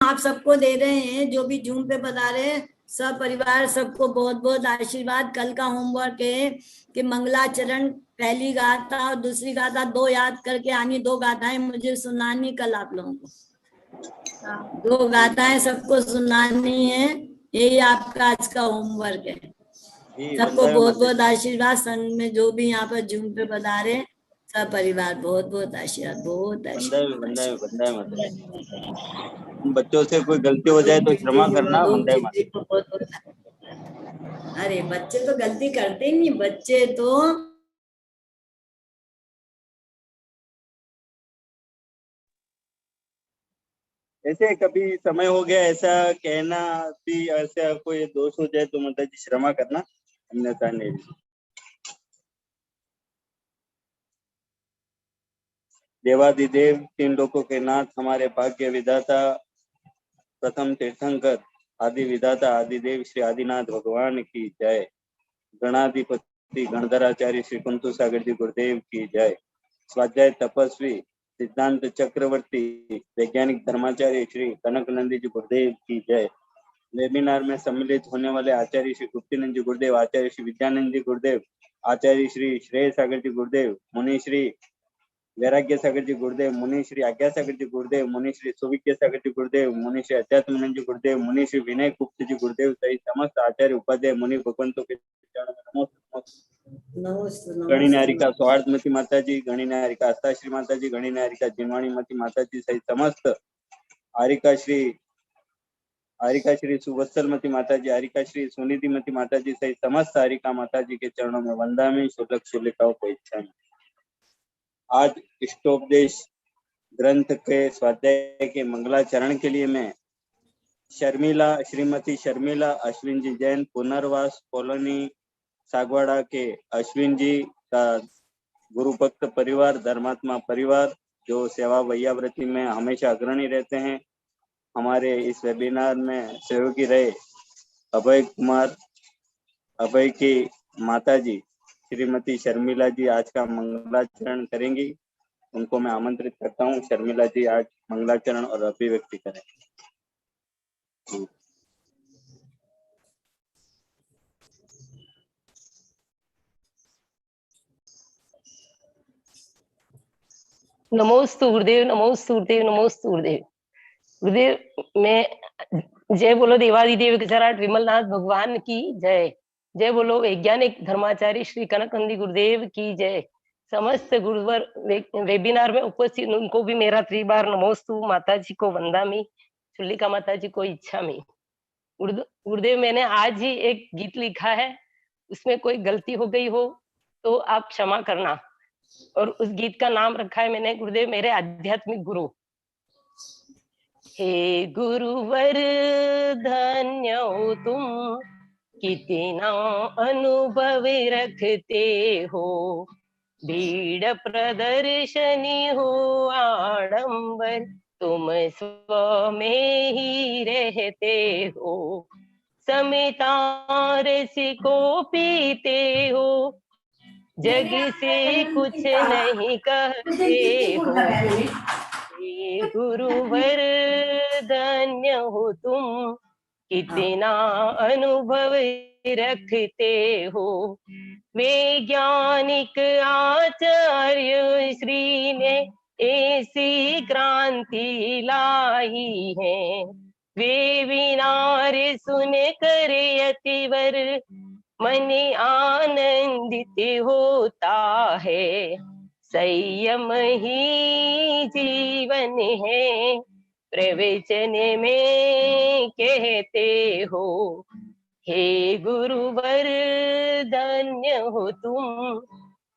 आप सबको दे रहे हैं, जो भी जूम पे बता रहे हैं, सब परिवार सबको बहुत बहुत आशीर्वाद। कल का होमवर्क है कि मंगलाचरण पहली गाथा और दूसरी गाथा 2 याद करके आनी, 2 गाथाएं मुझे सुनानी कल आप लोगों को। 2 गाथाएं सबको सुनानी है, यही आपका आज का होमवर्क है। सबको बहुत बहुत आशीर्वाद। संघ में जो भी यहाँ पर जूम पे बता रहे हैं, सब परिवार बहुत बहुत आशीर्वाद, बहुत आशीर्वाद। बच्चों से कोई गलती हो जाए तो क्षमा करना। अरे बच्चे तो गलती करते ही नहीं, बच्चे तो ऐसे कभी समय हो गया ऐसा कहना भी, ऐसा कोई दोष हो जाए तो माता जी क्षमा करना, अन्यथा नहीं। देवादिदेव, 3 लोकों के नाथ, हमारे भाग्य विधाता, प्रथम तीर्थंकर, आदि विधाता आदिदेव श्री आदिनाथ भगवान की जय। गणाधिपति गणधराचार्य श्री कुंतु सागर जी गुरुदेव की जय। स्वाध्याय तपस्वी सिद्धांत चक्रवर्ती वैज्ञानिक धर्माचार्य श्री कनक नंदी जी गुरुदेव की जय। वेबिनार में सम्मिलित होने वाले आचार्य श्री गुप्तीनंद जी गुरुदेव, आचार्य श्री विद्यानंद जी गुरुदेव, आचार्य श्री श्रेय सागर जी गुरुदेव, मुनि श्री वैराग्य सागर जी गुरुदेव, मुनि श्री आज्ञा सागर जी गुरुदेव, मुनि श्री सुविज्ञ सागर जी गुरुदेव, मुनि श्री अध्यात्मानंद जी गुरुदेव, मुनि श्री विनय गुप्त जी गुरुदेव सहित समस्त आचार्य उपाध्याय मुनि भगवंतों के चरणों में गणी नारिका सौहार्दमती माता जी, गणी नारिका अस्ताश्री माता जी, गणी नारिका जिनवाणी मती माता जी सहित समस्त आरिका श्री सुवत्सलमती माता जी, आरिका श्री सुनिधिमती माता जी सहित समस्त आरिका माता जी के चरणों में वंदामी शुल्क शुलिकाओं को इच्छा में। आज इष्टोपदेश ग्रंथ के स्वाध्याय के मंगलाचरण के लिए मैं श्रीमती शर्मिला अश्विन जी जैन, पुनर्वास कॉलोनी सागवाड़ा के अश्विन जी का गुरु भक्त परिवार, धर्मात्मा परिवार, जो सेवा वैयाव्रती में हमेशा अग्रणी रहते हैं, हमारे इस वेबिनार में सहयोगी रहे अभय की माता जी श्रीमती शर्मिला जी आज का मंगलाचरण करेंगी। उनको मैं आमंत्रित करता हूँ, शर्मिला जी आज मंगलाचरण और अभिव्यक्ति करें। नमोस्तु गुरुदेव, नमोस्तु गुरुदेव, नमोस्तु गुरुदेव। गुरुदेव मैं जय बोलो देवादिदेव गजराट विमलनाथ भगवान की जय। जय बोलो वैज्ञानिक धर्माचार्य श्री कनकनंदी गुरुदेव की जय। समस्त गुरुवर वेबिनार में उपस्थित उनको भी मेरा 3 बार नमोस्तु। माता जी को वंदामी, चुल्लिका माता जी को इच्छा में। गुरुदेव मैंने आज ही एक गीत लिखा है, उसमें कोई गलती हो गई हो तो आप क्षमा करना। और उस गीत का नाम रखा है मैंने गुरुदेव मेरे आध्यात्मिक गुरु। हे गुरुवर धन्य हो तुम, कितना अनुभव रखते हो, भीड़ प्रदर्शनी हो आडंबर, तुम स्व में ही रहते हो, समितारस को पीते हो, जग से कुछ नहीं कहते हो। हे गुरुवर धन्य हो तुम, कितना अनुभव रखते हो, वैज्ञानिक आचार्य श्री ने ऐसी क्रांति लाई है, वेबिनार सुन कर अतिवर मन आनंदित होता है, संयम ही जीवन है, प्रवचन में कहते हो। हे गुरुवर धन्य हो तुम,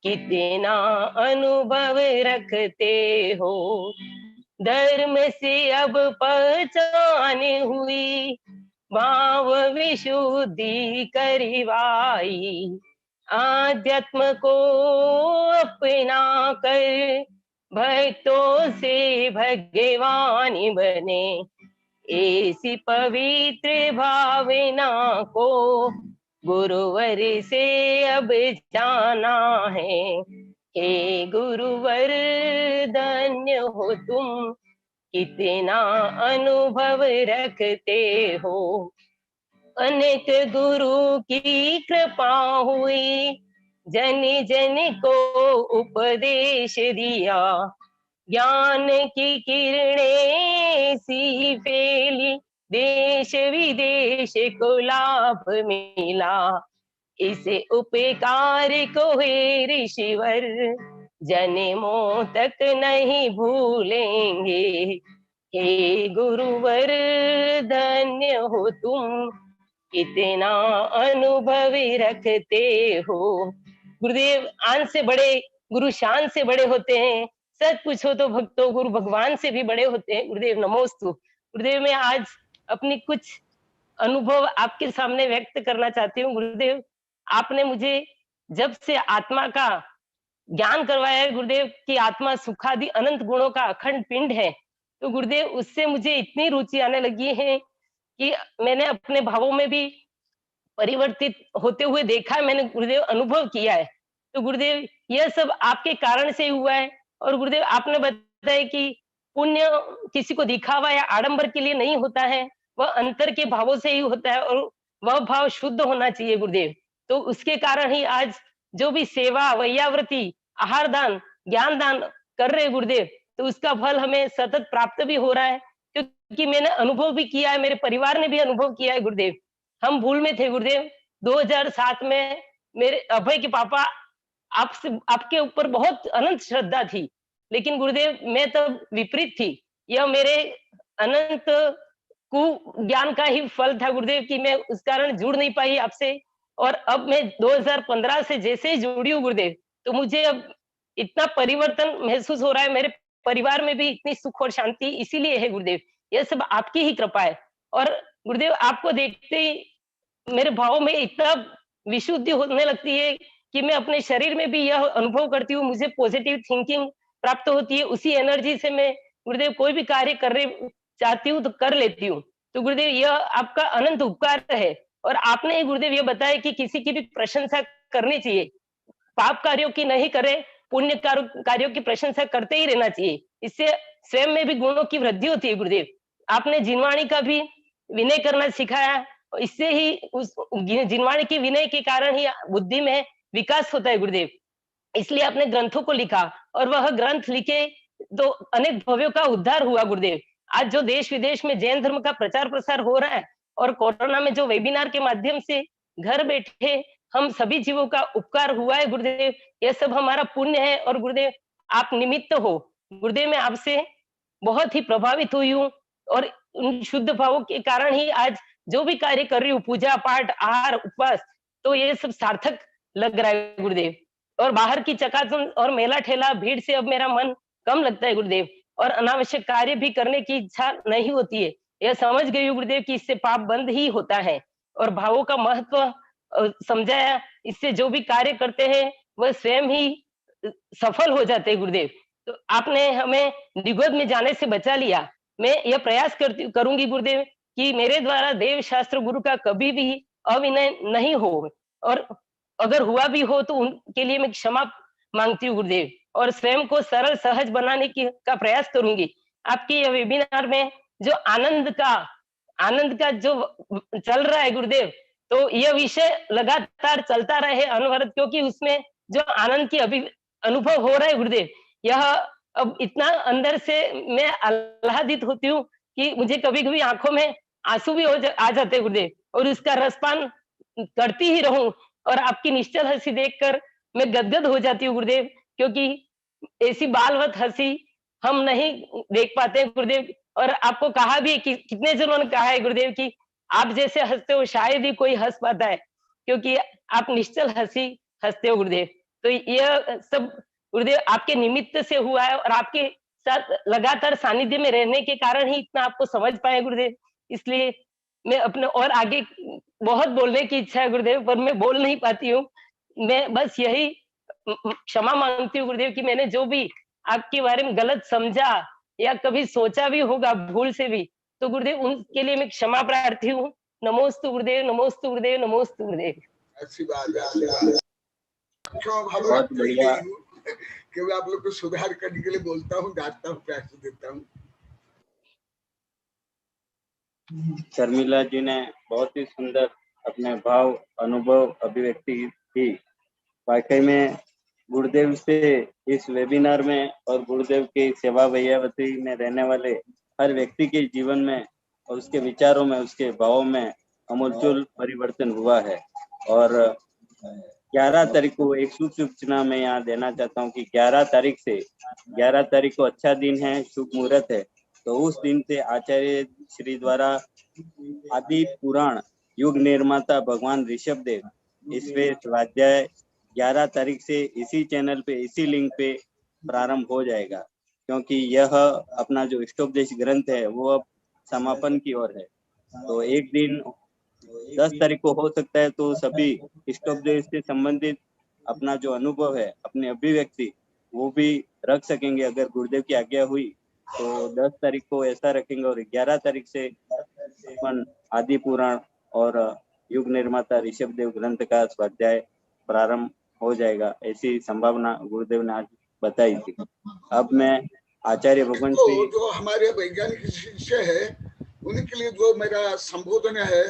कितना अनुभव रखते हो, धर्म से अब पहचान हुई, भाव विशुद्धि करवाई, आध्यात्म को अपना कर भक्तों से भगवान बने, ऐसी पवित्र भावना को गुरुवर से अब जाना है। हे गुरुवर धन्य हो तुम, कितना अनुभव रखते हो। अनेक गुरु की कृपा हुई, जन जन को उपदेश दिया, ज्ञान की किरणें सी फैली, देश विदेश को लाभ मिला। इस उपकार को हे ऋषिवर जन्मों तक नहीं भूलेंगे। हे गुरुवर धन्य हो तुम, कितना अनुभव रखते हो। गुरुदेव आन से बड़े, गुरु शान से बड़े होते हैं, सच पूछो तो भक्तों गुरु भगवान से भी बड़े होते हैं। गुरुदेव नमोस्तु। गुरुदेव मैं आज अपनी कुछ अनुभव आपके सामने व्यक्त करना चाहती हूँ। गुरुदेव आपने मुझे जब से आत्मा का ज्ञान करवाया है गुरुदेव कि आत्मा सुखादि अनंत गुणों का अखंड पिंड है, तो गुरुदेव उससे मुझे इतनी रुचि आने लगी है कि मैंने अपने भावों में भी परिवर्तित होते हुए देखा है, मैंने गुरुदेव अनुभव किया है। तो गुरुदेव यह सब आपके कारण से हुआ है। और गुरुदेव आपने बताया कि पुण्य किसी को दिखावा या आडंबर के लिए नहीं होता है, वह अंतर के भावों से ही होता है और वह भाव शुद्ध होना चाहिए गुरुदेव। तो उसके कारण ही आज जो भी सेवा, वैयावृत्ति, आहार दान, ज्ञान दान कर रहे गुरुदेव, तो उसका फल हमें सतत प्राप्त भी हो रहा है, क्योंकि मैंने अनुभव भी किया है, मेरे परिवार ने भी अनुभव किया है गुरुदेव। हम भूल में थे गुरुदेव, 2007 में मेरे अभय के पापा आपसे, आपके ऊपर बहुत अनंत श्रद्धा थी, लेकिन गुरुदेव मैं तब विपरीत थी। यह मेरे अनंत कु ज्ञान का ही फल था गुरुदेव कि मैं उस कारण जुड़ नहीं पाई आपसे। और अब मैं 2015 से जैसे ही जुड़ी हूँ गुरुदेव, तो मुझे अब इतना परिवर्तन महसूस हो रहा है, मेरे परिवार में भी इतनी सुख और शांति इसीलिए है गुरुदेव, यह सब आपकी ही कृपा है। और गुरुदेव आपको देखते ही मेरे भावों में इतना विशुद्धि होने लगती है कि मैं अपने शरीर में भी यह अनुभव करती हूँ, मुझे पॉजिटिव थिंकिंग प्राप्त होती है। उसी एनर्जी से मैं गुरुदेव कोई भी कार्य करने चाहती हूँ तो कर लेती हूँ। तो गुरुदेव यह आपका अनंत उपकार है। और आपने गुरुदेव ये बताया कि किसी की भी प्रशंसा करनी चाहिए, पाप कार्यों की नहीं करें, पुण्य कार्यों की प्रशंसा करते ही रहना चाहिए, इससे स्वयं में भी गुणों की वृद्धि होती है गुरुदेव। आपने जिनवाणी का भी विनय करना सिखाया, इससे ही उस जिनवाणी की विनय के कारण ही बुद्धि में विकास होता है गुरुदेव। इसलिए आपने ग्रंथों को लिखा और वह ग्रंथ लिखे तो अनेक भव्यों का उद्धार हुआ गुरुदेव। आज जो देश विदेश में जैन धर्म का प्रचार प्रसार हो रहा है और कोरोना में जो वेबिनार के माध्यम से घर बैठे हम सभी जीवों का उपकार हुआ है गुरुदेव, यह सब हमारा पुण्य है। और गुरुदेव आप निमित्त हो। गुरुदेव मैं आपसे बहुत ही प्रभावित हुई हूँ और उन शुद्ध भावों के कारण ही आज जो भी कार्य कर रही हूँ, पूजा पाठ, आहार, उपवास, तो ये सब सार्थक लग रहा है गुरुदेव। और बाहर की चकाचौंध और मेला ठेला भीड़ से अब मेरा मन कम लगता है गुरुदेव, और अनावश्यक कार्य भी करने की इच्छा नहीं होती है। यह समझ गई हूँ गुरुदेव कि इससे पाप बंद ही होता है और भावों का महत्व समझाया। इससे जो भी कार्य करते हैं वह स्वयं ही सफल हो जाते हैं गुरुदेव। तो आपने हमें निगोद में जाने से बचा लिया। मैं यह प्रयास करूंगी गुरुदेव कि मेरे द्वारा देव शास्त्र गुरु का कभी भी अविनय नहीं हो, और अगर हुआ भी हो तो उनके लिए मैं क्षमा मांगती हूँ गुरुदेव, और स्वयं को सरल सहज बनाने का प्रयास करूंगी। आपके यह वेबिनार में जो आनंद का जो चल रहा है गुरुदेव, तो यह विषय लगातार चलता रहे अनवरत, क्योंकि उसमें जो आनंद की अनुभव हो रहा है गुरुदेव, यह अब इतना अंदर से मैं आह्लादित होती हूँ कि मुझे कभी कभी आंखों में आंसू भी आ जाते हैं गुरुदेव, और उसका रसपान करती ही रहूं। और आपकी निश्चल हंसी देखकर मैं गदगद हो जाती हूँ गुरुदेव, क्योंकि ऐसी बालवत हंसी हम नहीं देख पाते हैं गुरुदेव। और आपको कहा भी कि कितने जनों ने कहा है गुरुदेव कि आप जैसे हंसते हो शायद ही कोई हंस पाता है, क्योंकि आप निश्चल हंसी हंसते हो गुरुदेव। तो यह सब गुरुदेव आपके निमित्त से हुआ है, और आपके साथ लगातार सानिध्य में रहने के कारण ही इतना आपको समझ पाए गुरुदेव। इसलिए मैं अपने और आगे बहुत बोलने की इच्छा है गुरुदेव, पर मैं बोल नहीं पाती हूँ। मैं बस यही क्षमा मांगती हूँ गुरुदेव कि मैंने जो भी आपके बारे में गलत समझा या कभी सोचा भी होगा भूल से भी, तो गुरुदेव उनके लिए मैं क्षमा प्रार्थी हूँ। नमोस्तु गुरुदेव, नमोस्तु गुरुदेव, नमोस्तु गुरुदेव। अच्छी बात है। बहुत बढ़िया कि मैं आप लोग को सुधार करने के लिए बोलता हूँ, डांटता हूँ, प्यार से देता हूँ। शर्मिला जी ने बहुत ही सुंदर अपने भाव अनुभव अभिव्यक्ति की। वाकई में गुरुदेव से इस वेबिनार में और गुरुदेव की सेवा वैयावती में रहने वाले हर व्यक्ति के जीवन में और उसके विचारों में, उसके भावों में अमूलचूल परिवर्तन हुआ है। और 11 तारीख को एक शुभ सूचना मैं यहाँ देना चाहता हूँ कि 11 तारीख को अच्छा दिन है, शुभ मुहूर्त है। तो उस दिन से आचार्य श्री द्वारा आदि पुराण युग निर्माता भगवान ऋषभ देव इसमें स्वाध्याय 11 तारीख से इसी चैनल पे, इसी लिंक पे प्रारंभ हो जाएगा, क्योंकि यह अपना जो इष्टोपदेश ग्रंथ है वो अब समापन की ओर है। तो एक दिन 10 तारीख को हो सकता है तो सभी इष्टोपदेश से संबंधित अपना जो अनुभव है, अपनी अभिव्यक्ति, वो भी रख सकेंगे अगर गुरुदेव की आज्ञा हुई तो 10 तारीख को ऐसा रखेंगे। और 11 तारीख से अपन आदि पुराण और युग निर्माता ऋषभ देव ग्रंथ का स्वाध्याय प्रारंभ हो जाएगा, ऐसी संभावना गुरुदेव ने आज बताई थी। अब मैं आचार्य भगवान तो श्री जो हमारे वैज्ञानिक शिष्य है उनके लिए जो मेरा संबोधन है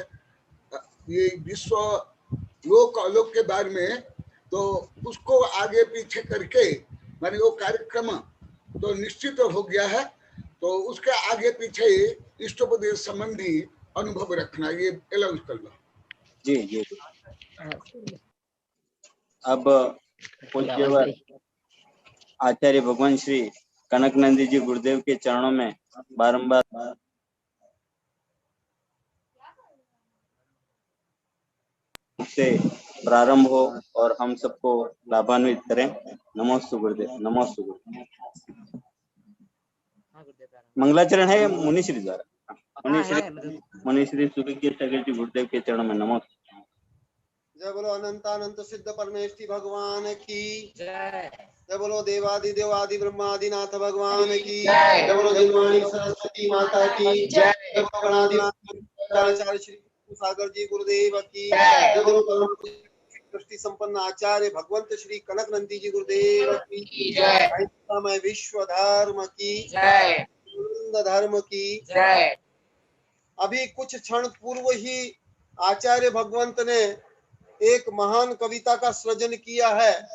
ये विश्व लोक आलोक के बारे में, तो उसको आगे पीछे करके माने वो कार्यक्रम तो निश्चित हो गया है। तो उसके आगे पीछे इष्टोपदेश संबंधी अनुभव रखना, ये अलाउंस कर लो। जी। अब पूज्यवर आचार्य भगवान श्री कनकनंदी जी गुरुदेव के चरणों में बारंबार से प्रारंभ हो और हम सबको लाभान्वित करें। नमोस्तु गुरुदेव, नमोस्तु गुरुदेव। मंगलाचरण है मुनिश्री द्वारा, मुनिश्री सुखी जी गुरुदेव के चरणों में नमोस्तु। जय बोलो अनंतानंत सिद्ध परमेष्टि भगवान की जय। जय बोलो देवादिदेव आदि ब्रह्मादिनाथ भगवान की जय। बोलो दिलवाणी सरस्वती माता की जय। जय बोलो गणाधिनाथ आचार्य श्री सागर जी गुरुदेव की जय। बोलो दृष्टि संपन्न आचार्य भगवंत श्री कनकनंदी जी गुरुदेव की जय। मैं विश्व धर्म की जय, धर्म की जय। अभी कुछ क्षण पूर्व ही आचार्य भगवंत ने एक महान कविता का सृजन किया है,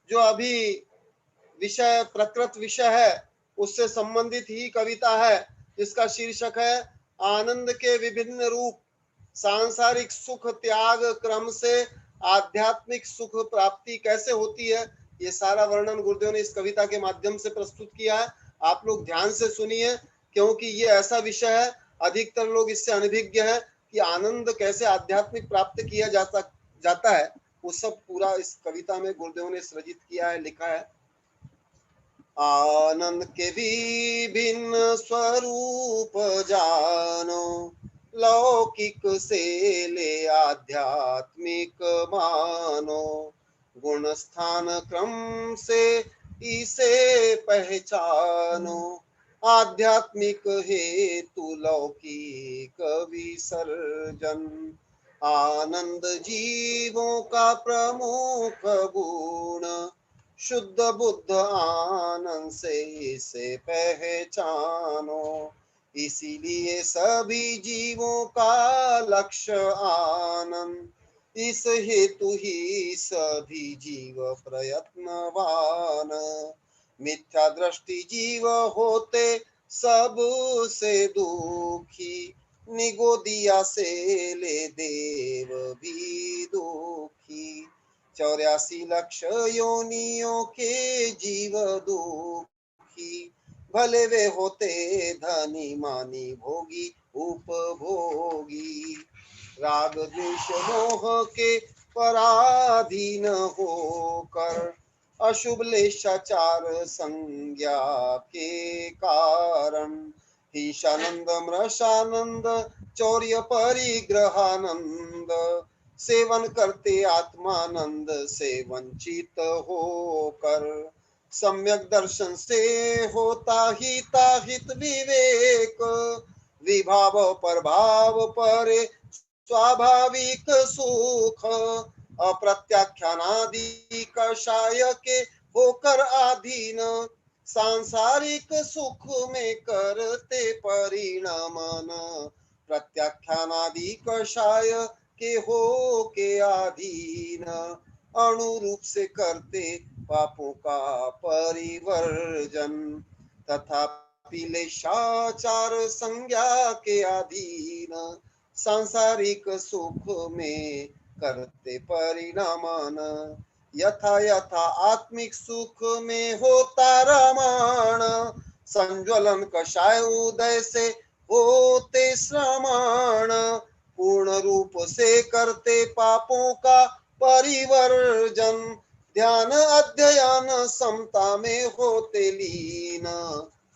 जो अभी विषय प्रकृत विषय है उससे संबंधित ही कविता है, जिसका शीर्षक है आनंद के विभिन्न रूप, सांसारिक सुख त्याग क्रम से आध्यात्मिक सुख प्राप्ति कैसे होती है। ये सारा वर्णन गुरुदेव ने इस कविता के माध्यम से प्रस्तुत किया है। आप लोग ध्यान से सुनिए, क्योंकि ये ऐसा विषय है अधिकतर लोग इससे अनभिज्ञ है कि आनंद कैसे आध्यात्मिक प्राप्त किया जाता है। वो सब पूरा इस कविता में गुरुदेव ने सृजित किया है, लिखा है। आनंद के विभिन्न स्वरूप जानो, लौकिक से ले आध्यात्मिक मानो, गुण स्थान क्रम से इसे पहचानो, आध्यात्मिक हेतु लौकिक विसर्जन, आनंद जीवों का प्रमुख गुण, शुद्ध बुद्ध आनंद से इसे पहचानो, इसीलिए सभी जीवों का लक्ष्य आनंद, इस हेतु ही सभी जीव प्रयत्नवान, मिथ्या दृष्टि जीव होते सब से दुखी, निगोदिया से ले देव भी दुखी, 84 लक्ष योनियों के जीव दुखी, भले वे होते धनी मानी भोगी उपभोगी, राग द्वेष मोह के पराधीन होकर, अशुभ लेशाचार संज्ञा के कारण, ईशानंद मृषानंद चौर्य परिग्रहानंद, सेवन करते आत्मानंद से वंचित होकर, सम्यक दर्शन से होता हिताहित विवेक, विभाव पर भाव पर स्वाभाविक सुख, अप्रत्याख्यानादि कषाय के होकर आधीन, सांसारिक सुख में करते परिणमन, प्रत्याख्यानादि कषाय के हो के अधीन, अनुरूप से करते पापों का परिवर्जन, तथापि लेशाचार संज्ञा के अधीन, सांसारिक सुख में करते परिणामन, यथा यथा आत्मिक सुख में होता रमण, संज्वलन कषाय उदय से होते श्रमण, पूर्ण रूप से करते पापों का परिवर्जन, ध्यान अध्ययन समता में होते लीन,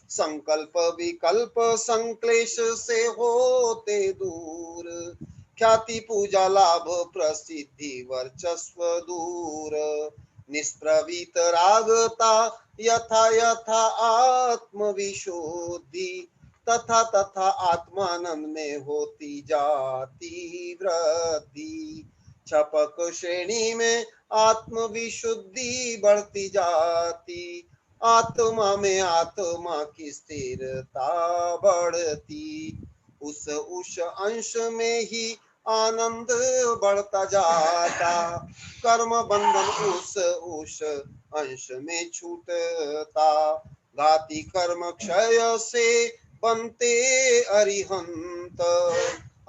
संकल्प विकल्प संक्लेश से होते दूर, ख्याति पूजा लाभ प्रसिद्धि वर्चस्व दूर, निष्प्रवीत रागता यथा यथा आत्म विशुद्धि, तथा तथा आत्मानंद में होती जाती वृद्धि, छपक श्रेणी में आत्म विशुद्धि बढ़ती जाती, आत्मा में आत्मा की स्थिरता बढ़ती, उस अंश में ही आनंद बढ़ता जाता, कर्म बंधन उस अंश में छूटता, घाती कर्म क्षय से बनते अरिहंत,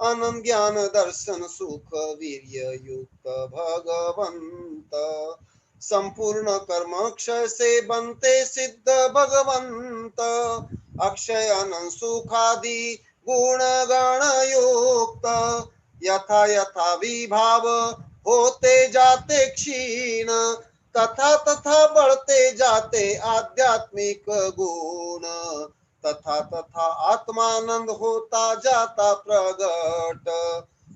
अनंत ज्ञान दर्शन सुख वीर्य युक्त भगवंत, संपूर्ण कर्म क्षय से बनते सिद्ध भगवंत, अक्षय अनंत सुखादि गुण गण युक्त, यथा यथा विभाव होते जाते क्षीण, तथा तथा बढ़ते जाते आध्यात्मिक गुण, तथा तथा आत्मानंद होता जाता प्रगट,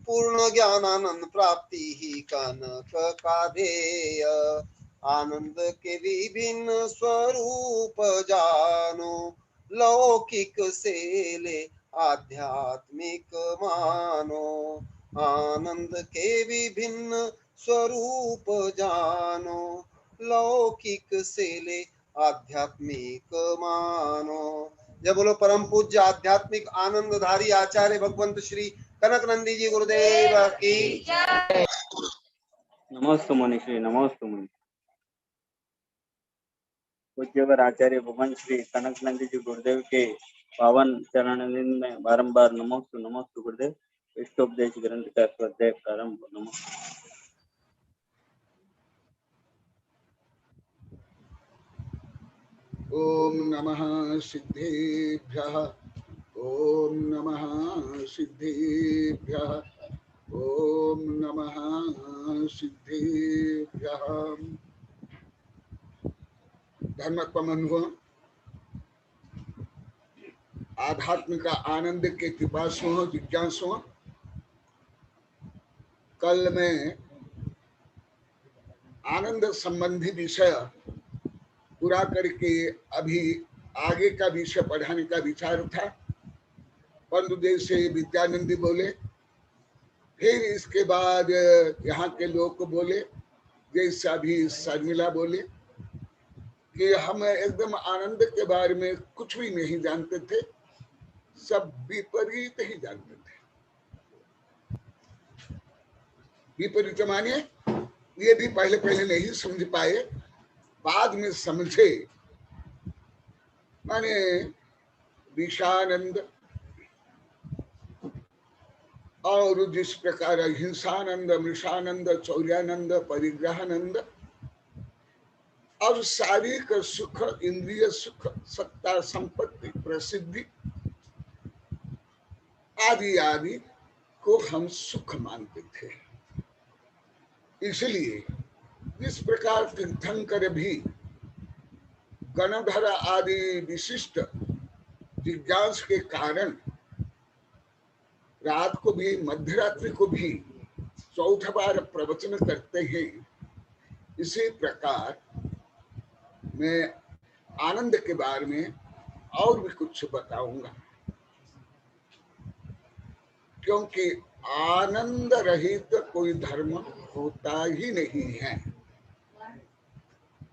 पूर्ण ज्ञानानंद प्राप्ति ही कनक का ध्येय, आनंद के विभिन्न स्वरूप जानो, लौकिक से ले आध्यात्मिक मानो, आनंद के विभिन्न स्वरूप जानो, लौकिक से ले आध्यात्मिक मानो। जय बोलो परम पूज्य आध्यात्मिक आनंदधारी आचार्य भगवंत श्री कनक नंदी जी गुरुदेव की। नमोस्तु मुनिश्री, नमोस्तु मुनि। पूज्यवर आचार्य भगवान श्री कनक नंदी जी गुरुदेव के पावन चरण में बारंबार नमोस्तु गुरुदेव। इष्टोपदेश ग्रंथ का स्वाध्याय प्रारंभ। नमोस्तु। ओम नमः सिद्धेभ्यः, ओम नमः सिद्धेभ्यः, ओम नमः सिद्धेभ्यः। धर्मत्वमनुभव आध्यात्मिक आनंद के पिपासुओं जिज्ञासुओं, कल में आनंद संबंधी विषय पूरा करके अभी आगे का विषय पढ़ाने का विचार था, परंतु जैसे विद्यानंदी बोले, फिर इसके बाद यहाँ के लोग बोले, जैसे अभी शर्मिला बोले कि हम एकदम आनंद के बारे में कुछ भी नहीं जानते थे, सब विपरीत ही जानते थे। विपरीत माने ये भी पहले नहीं समझ पाए, बाद में समझे। माने विषानंद और जिस प्रकार हिंसानंद, मृषानंद, चौर्यानंद, परिग्रहानंद और शारीरिक सुख, इंद्रिय सुख, सत्ता, संपत्ति, प्रसिद्धि आदि आदि को हम सुख मानते थे। इसलिए जिस प्रकार तीर्थंकर भी गणधर आदि विशिष्ट जिज्ञास के कारण रात को भी, मध्यरात्रि को भी 4 बार प्रवचन करते हैं, इसी प्रकार मैं आनंद के बारे में और भी कुछ बताऊंगा, क्योंकि आनंद रहित कोई धर्म होता ही नहीं है।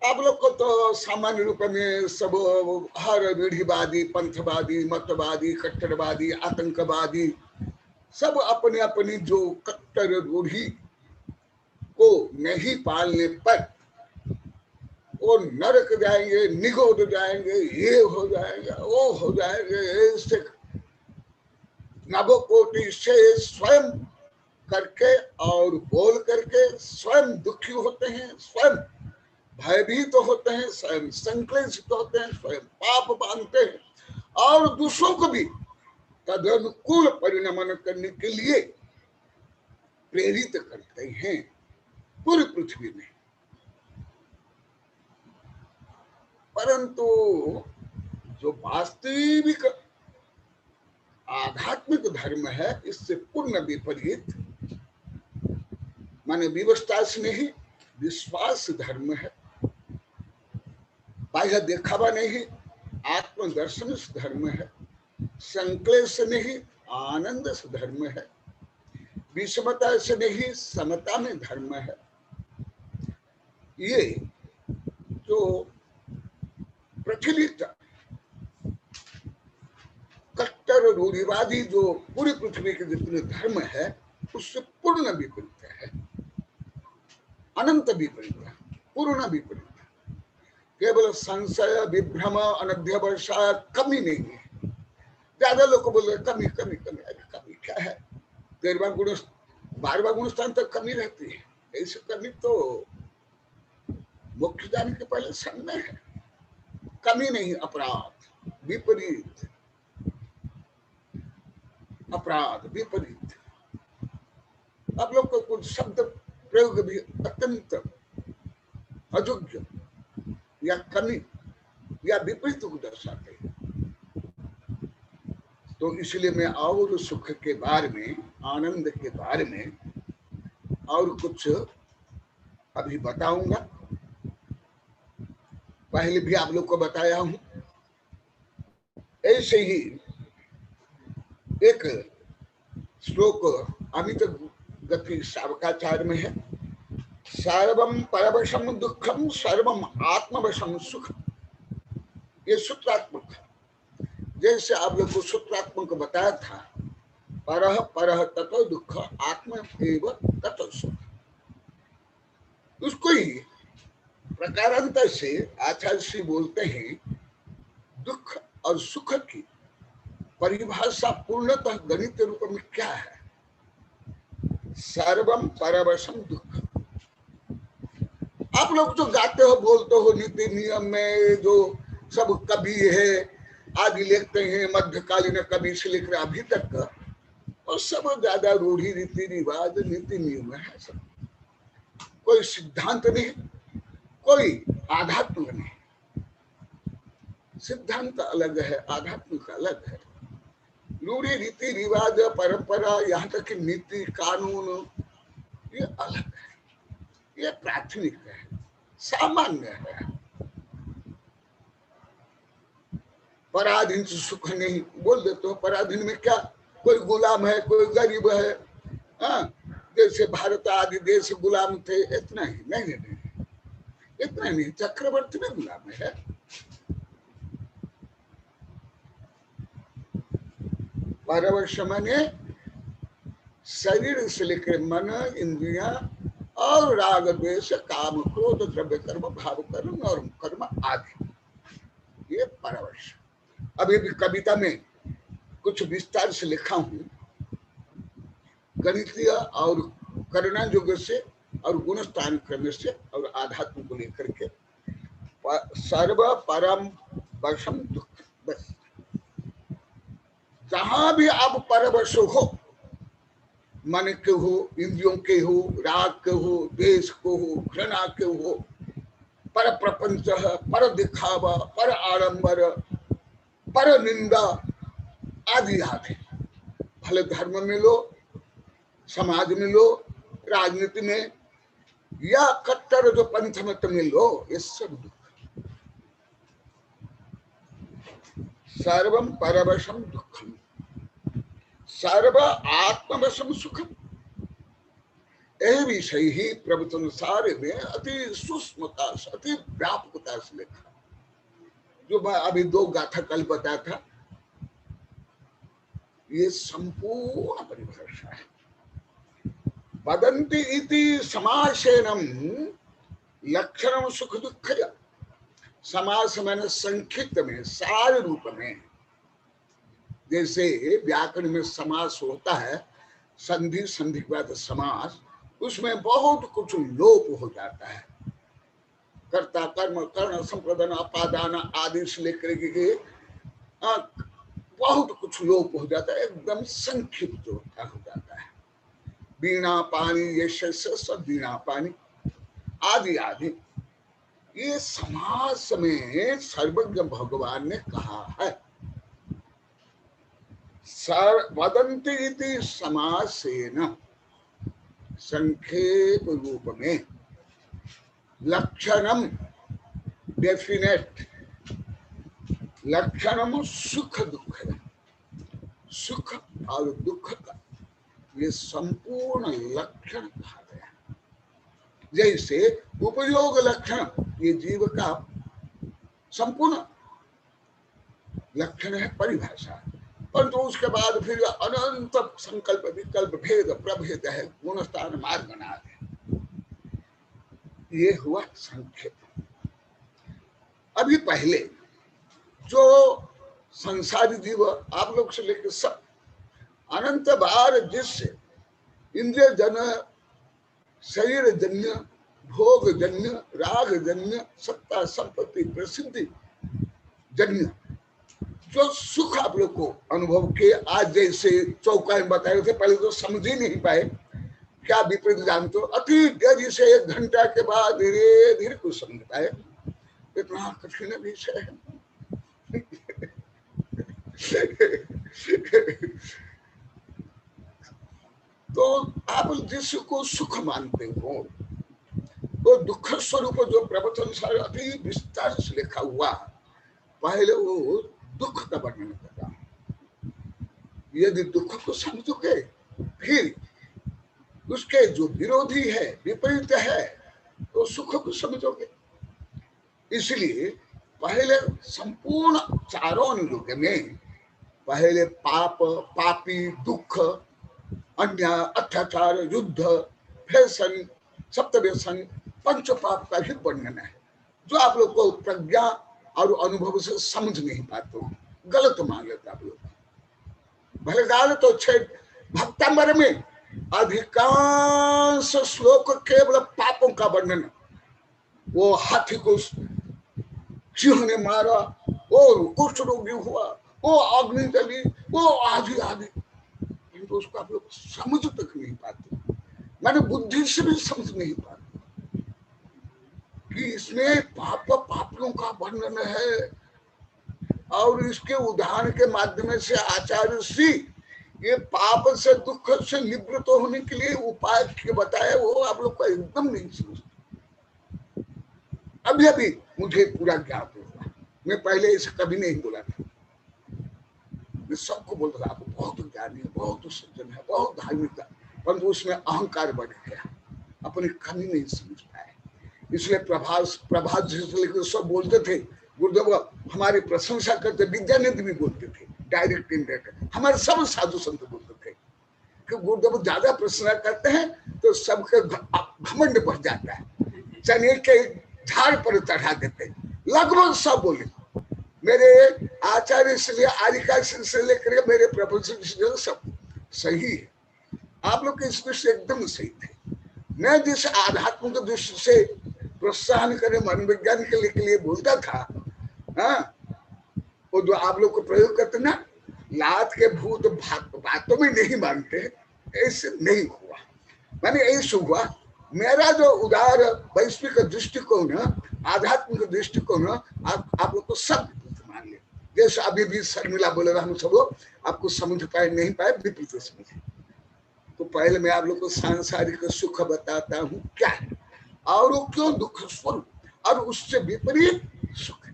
आप लोग को तो सामान्य रूप में सब हर रूढ़िवादी, पंथवादी, मतवादी, कट्टरवादी, आतंकवादी सब अपने अपनी जो कट्टर रूढ़ी को नहीं पालने पर वो नरक जाएंगे, निगोद जाएंगे, ये हो जाएगा, वो हो जाएंगे। ऐसे नवकोटि से स्वयं करके और बोल करके स्वयं दुखी होते हैं, स्वयं भयभीत तो होते हैं, स्वयं संक्लेशित होते हैं, स्वयं पाप बांधते हैं और दूसरों को भी तदनुकूल परिणमन करने के लिए प्रेरित करते हैं पूरी पृथ्वी में। परंतु जो वास्तविक आध्यात्मिक धर्म है, इससे पूर्ण विपरीत, माने विवशता से नहीं, विश्वास धर्म है। बाह्य देखावा नहीं, आत्मदर्शन से धर्म है। संक्लेश से नहीं, आनंद से धर्म है। विषमता से नहीं, समता में धर्म है। ये जो प्रचलित कट्टर रूढ़िवादी जो पूरी पृथ्वी के जितने धर्म है, उससे पूर्ण विपरीत है, अनंत विपरीत है, पूर्ण विपरीत है। केवल संशय, विभ्रम, अनध्यवसाय, कमी नहीं है। ज्यादा लोग बोल रहे कमी कमी कमी, अरे कमी क्या है? 13वां गुण 12वां गुण स्थान तक कमी रहती है। ऐसे कमी तो मुख्य जाने के पहले समय है। कमी नहीं, अपराध, विपरीत, अपराध, विपरीत। आप लोग को कुछ शब्द प्रयोग भी अत्यंत अयोग्य या कमी या विपरीत को दर्शाते हैं। तो इसलिए मैं और सुख के बारे में, आनंद के बारे में और कुछ अभी बताऊंगा। पहले भी आप लोग को बताया हूं। ऐसे ही एक श्लोक अमित गति शावकाचार्य में है, सर्वम परवशम दुखम सर्वम आत्मवशम सुखम। ये सूत्रात्मक है। जैसे आप लोग को सूत्रात्मक बताया था, परह परह ततो दुख, आत्म एव ततो सुख। उसको ही प्रकारांतर से आचार्य श्री बोलते हैं, दुख और सुख की परिभाषा पूर्णतः गणित रूप में क्या है? सर्वम परवशम दुख। आप लोग जो गाते हो, बोलते हो, नीति नियम में जो सब कवि है आदि लिखते हैं, मध्यकालीन कवि से लेकर अभी तक, और सब ज्यादा रूढ़ी, रीति रिवाज, नीति नियम है सब। कोई सिद्धांत नहीं, कोई आध्यात्म नहीं। सिद्धांत अलग है, आध्यात्मिक अलग है। रूढ़ी, रीति रिवाज, परंपरा, यहाँ तक कि नीति कानून, ये अलग है, ये प्राथमिक है, सामान्य है। पराधीन से सुख नहीं बोल देते हो। पराधीन में क्या? कोई गुलाम है, कोई गरीब है। हाँ, जैसे भारत आदि देश गुलाम थे, इतना ही नहीं, नहीं इतना नहीं। चक्रवर्ती भी गुलाम है। परवश माने शरीर से लेकर मन, इंद्रिया और राग द्वेष, काम क्रोध, द्रव्य कर्म, भाव कर्म और कर्म आदि, ये परवश। अभी भी कविता में कुछ विस्तार से लिखा हूं, गणितीय और करना युग से और गुण स्थान करने से और आध्यात्म को लेकर के। सर्व परम वशम दुख, बस जहां भी आप परवश हो, मन के हो, इंद्रियों के हो, राग के हो, देश को हो, घृणा के हो, पर प्रपंच, पर दिखावा, पर आडंबर, पर निंदा आदि आदि, भले धर्म में लो, समाज में लो, राजनीति में या कट्टर जो पंथ मत में लो, ये सब दुख। सर्वम परवशम दुखम, सर्व आत्मवशम सुखम। यह विषय ही प्रवचन सारे में अति सूक्ष्मता से, अति व्यापकता से लिखा। जो मैं अभी 2 गाथा कल बताया था, ये संपूर्ण परिभाषा है। वदन्ति इति समासेनम लक्षणम सुख दुख। समास मैंने संक्षिप्त में, सार रूप में, जैसे व्याकरण में समास होता है, संधि, संधि के बाद समास, उसमें बहुत कुछ लोप हो जाता है। कर्ता, कर्म, कर्ण, संप्रदान, अपादान आदि से लेकर के बहुत कुछ लोप हो जाता है, एकदम संक्षिप्त होता हो जाता है। वीणा पानी, ये सब वीणा पानी आदि आदि, ये समास में सर्वज्ञ भगवान ने कहा है। वदन्ति इति समासेन, संक्षेप रूप में, लक्षणम डेफिनेट, लक्षणम सुख दुख, सुख और दुख का ये संपूर्ण लक्षण कहा गया। जैसे उपयोग लक्षण ये जीव का संपूर्ण लक्षण है, परिभाषा, परंतु उसके बाद फिर अनंत संकल्प विकल्प भेद प्रभेद है, गुणस्थान मार्ग नाद है। ये हुआ संक्षेप। अभी पहले जो संसारी जीव आप लोग से लेकर सब अनंत बार जिससे इंद्रिय जन्य, शरीर जन्य, भोग जन्य, राग जन्य, सत्ता संपत्ति प्रसिद्धि जन्य जो सुख आप लोग को अनुभव किए, आज जैसे चौका में बताए थे, पहले तो समझ ही नहीं पाए, क्या विपरीत जानते हो, अति देरी से 1 घंटा के बाद धीरे धीरे कुछ समझ पाए। इतना कठिन विषय है। तो आप जिसको सुख मानते हो, वो दुख स्वरूप जो प्रवचन सारे अति विस्तार से लिखा हुआ, पहले वो दुख का वर्णन कर रहा हूं। यदि दुख को समझोगे, फिर उसके जो विरोधी है, विपरीत है, तो सुख को समझोगे। इसलिए पहले संपूर्ण चारों अनुयोग में पहले पाप, पापी, दुख, अन्याय, अत्याचार, युद्ध, फैशन, सप्तव्यसन, पंच पाप का ही वर्णन है, जो आप लोग को प्रज्ञा और अनुभव से समझ नहीं पाते हो, गलत मान लेते आप लोग। भले डाल तो 6 भक्तांबर में अधिकांश श्लोक केवल पापों का वर्णन, वो हाथी को सिंह ने मारा, वो कुष्ठ रोगी हुआ, वो अग्नि जली, वो आदि आदि, तो उसको आप लोग समझ तक नहीं पाते, मैंने बुद्धि से भी समझ नहीं पाते कि इसमें पापियों का वर्णन है। और इसके उदाहरण के माध्यम से आचार्य श्री ये पाप से दुख से निवृत्त होने के लिए उपाय के बताए, वो आप लोग को एकदम नहीं समझते। अभी अभी मुझे पूरा ज्ञात होगा, मैं पहले इसे कभी नहीं बोला था, मैं सबको बोलता था आप बहुत ज्ञानी है, बहुत सज्जन है, बहुत धार्मिक है, परंतु उसमें अहंकार बढ़ गया, अपनी कमी नहीं समझ पाए। इसलिए प्रभात जी से लेकर सब बोलते थे, गुरुदेव हमारी प्रशंसा करते, विद्यानंद भी बोलते थे, डायरेक्ट इनडायरेक्ट, हमारे सब साधु संत बोलते थे कि गुरुदेव ज्यादा प्रशंसा करते हैं तो सबके घमंड बढ़ जाता है, चने के झाड़ पर चढ़ा देते, लगभग सब बोले। मेरे आचार्य से आरिका से लेकर मेरे प्रोफेसर सब सही है, आप लोग के इस दृष्टि एकदम सही थे। मैं जिस आध्यात्मिक दृष्टि से प्रोत्साहन करे मनोविज्ञान के लिए बोलता था, हाँ, वो जो आप लोग को प्रयोग करते ना, लात के भूत बातों में नहीं मानते, ऐसे नहीं हुआ। मैंने ऐसे हुआ, मेरा जो उदार वैश्विक दृष्टिकोण, आध्यात्मिक दृष्टिकोण आप लोग को सब मान ले। जैसे अभी भी शर्मिला बोले हम सब आपको समझ पाए नहीं पाए, विपरीत समझे। तो पहले मैं आप लोग को सांसारिक सुख बताता हूँ क्या है और वो क्यों दुख स्वरूप, और उससे विपरीत सुख है।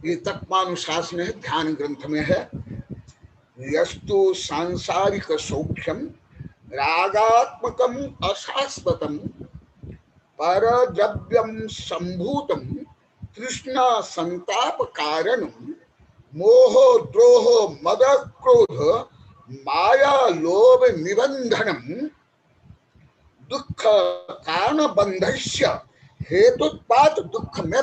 ये तत्वानुशासन है, ध्यान ग्रंथ में है, यस्तु सांसारिक सौख्यम रागात्मकम अशाश्वतम परद्रव्यम संभूतम तृष्णा संताप कारणम मोह द्रोह मद क्रोध माया लोभ निबंधनम दुख कारण बंधस्य हेतुत्पात दुख में।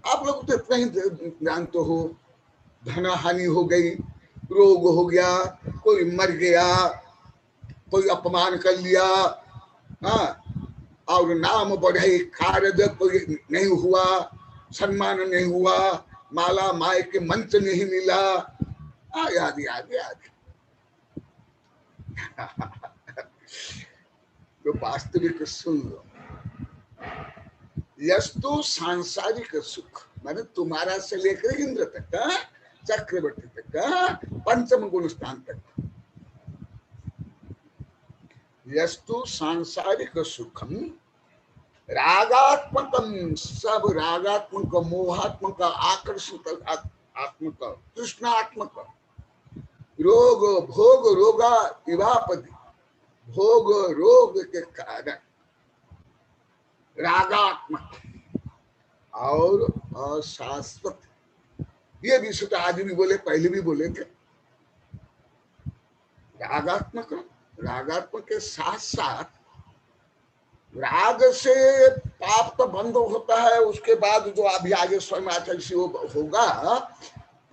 आप लोग तो इतना ही जानते हो, धन हानि हो गई, रोग हो गया, कोई मर गया, कोई अपमान कर लिया, हाँ, और नाम बढ़े, कार्य कोई नहीं हुआ, सम्मान नहीं हुआ, माला माय के मंत्र नहीं मिला, आदि आदि आदि। तो वास्तविक सुन लो, यस्तु सांसारिक सुख, माने तुम्हारा से लेकर इंद्र तक, चक्रवर्ती तक, पंचम गुण स्थान तक, यस्तु सांसारिक सुखम रागात्मकम, सब रागात्मक, मोहात्मक, आकर्षित आत्मक, तृष्णात्मक, रोग भोग रोगा इवापति, भोग रोग के कारण रागात्मक और अशाश्वत। ये भी सुत आदि भी बोले, पहले भी बोले थे। रागात्मक, रागात्मक के साथ साथ राग से पाप तो बंद होता है, उसके बाद जो अभी आगे स्वयं आचार्य होगा,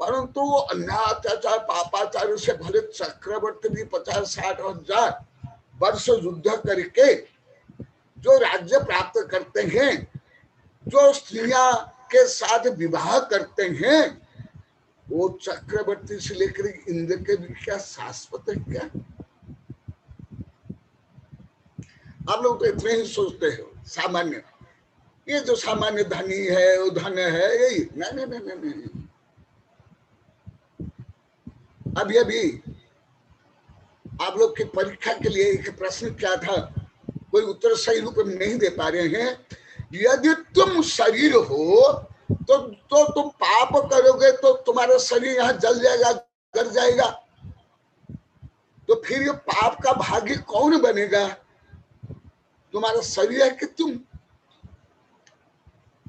परंतु अन्याचार पापाचार से भले चक्रवर्ती भी 50-60 हजार वर्ष युद्ध करके जो राज्य प्राप्त करते हैं, जो स्त्रियां के साथ विवाह करते हैं, वो चक्रवर्ती से लेकर इंद्र के भी क्या शाश्वत है क्या? आप लोग तो इतने ही सोचते हो सामान्य, ये जो सामान्य धनी है, वो धन है, यही नहीं नहीं नहीं नहीं। अभी अभी आप लोग की परीक्षा के लिए एक प्रश्न क्या था, कोई उत्तर सही रूप में नहीं दे पा रहे हैं। यदि तुम शरीर हो तो तुम पाप करोगे तो तुम्हारा शरीर यहाँ जल जाएगा, कर जाएगा, तो फिर ये पाप का भागी कौन बनेगा? तुम्हारा शरीर है कि तुम?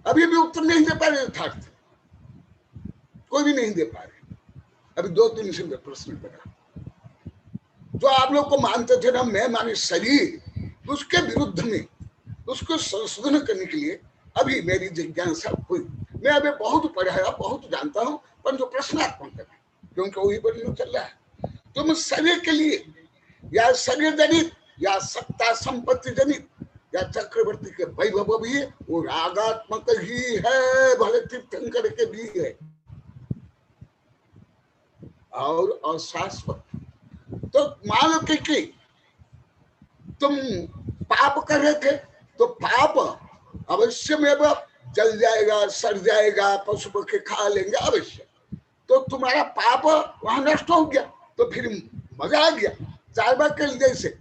अभी भी उत्तर नहीं दे पा रहे यथार्थ, कोई भी नहीं दे पा रहे। अभी 2-3 से प्रश्न बना, जो आप लोग को मानते थे ना मैं माने शरीर, उसके विरुद्ध में उसको संशोधन करने के लिए अभी मेरी जिज्ञासा हुई। मैं अभी बहुत पढ़ा है, बहुत जानता हूँ, पर जो प्रश्नात्मक है, क्योंकि वही बदलना चल रहा है। तुम शरीर के लिए या शरीर जनित या सत्ता संपत्ति जनित या चक्रवर्ती के वैभव भी है, वो रागात्मक ही है, भले तीर्थंकर के भी है, और अशाश्वत। तो मान लो कि तुम पाप कर रहे थे, तो पाप अवश्य में जल जाएगा, सड़ जाएगा, पशु पक्षी खा लेंगे अवश्य, तो तुम्हारा पाप वहां नष्ट हो गया, तो फिर मजा आ गया। चार्वाक जैसे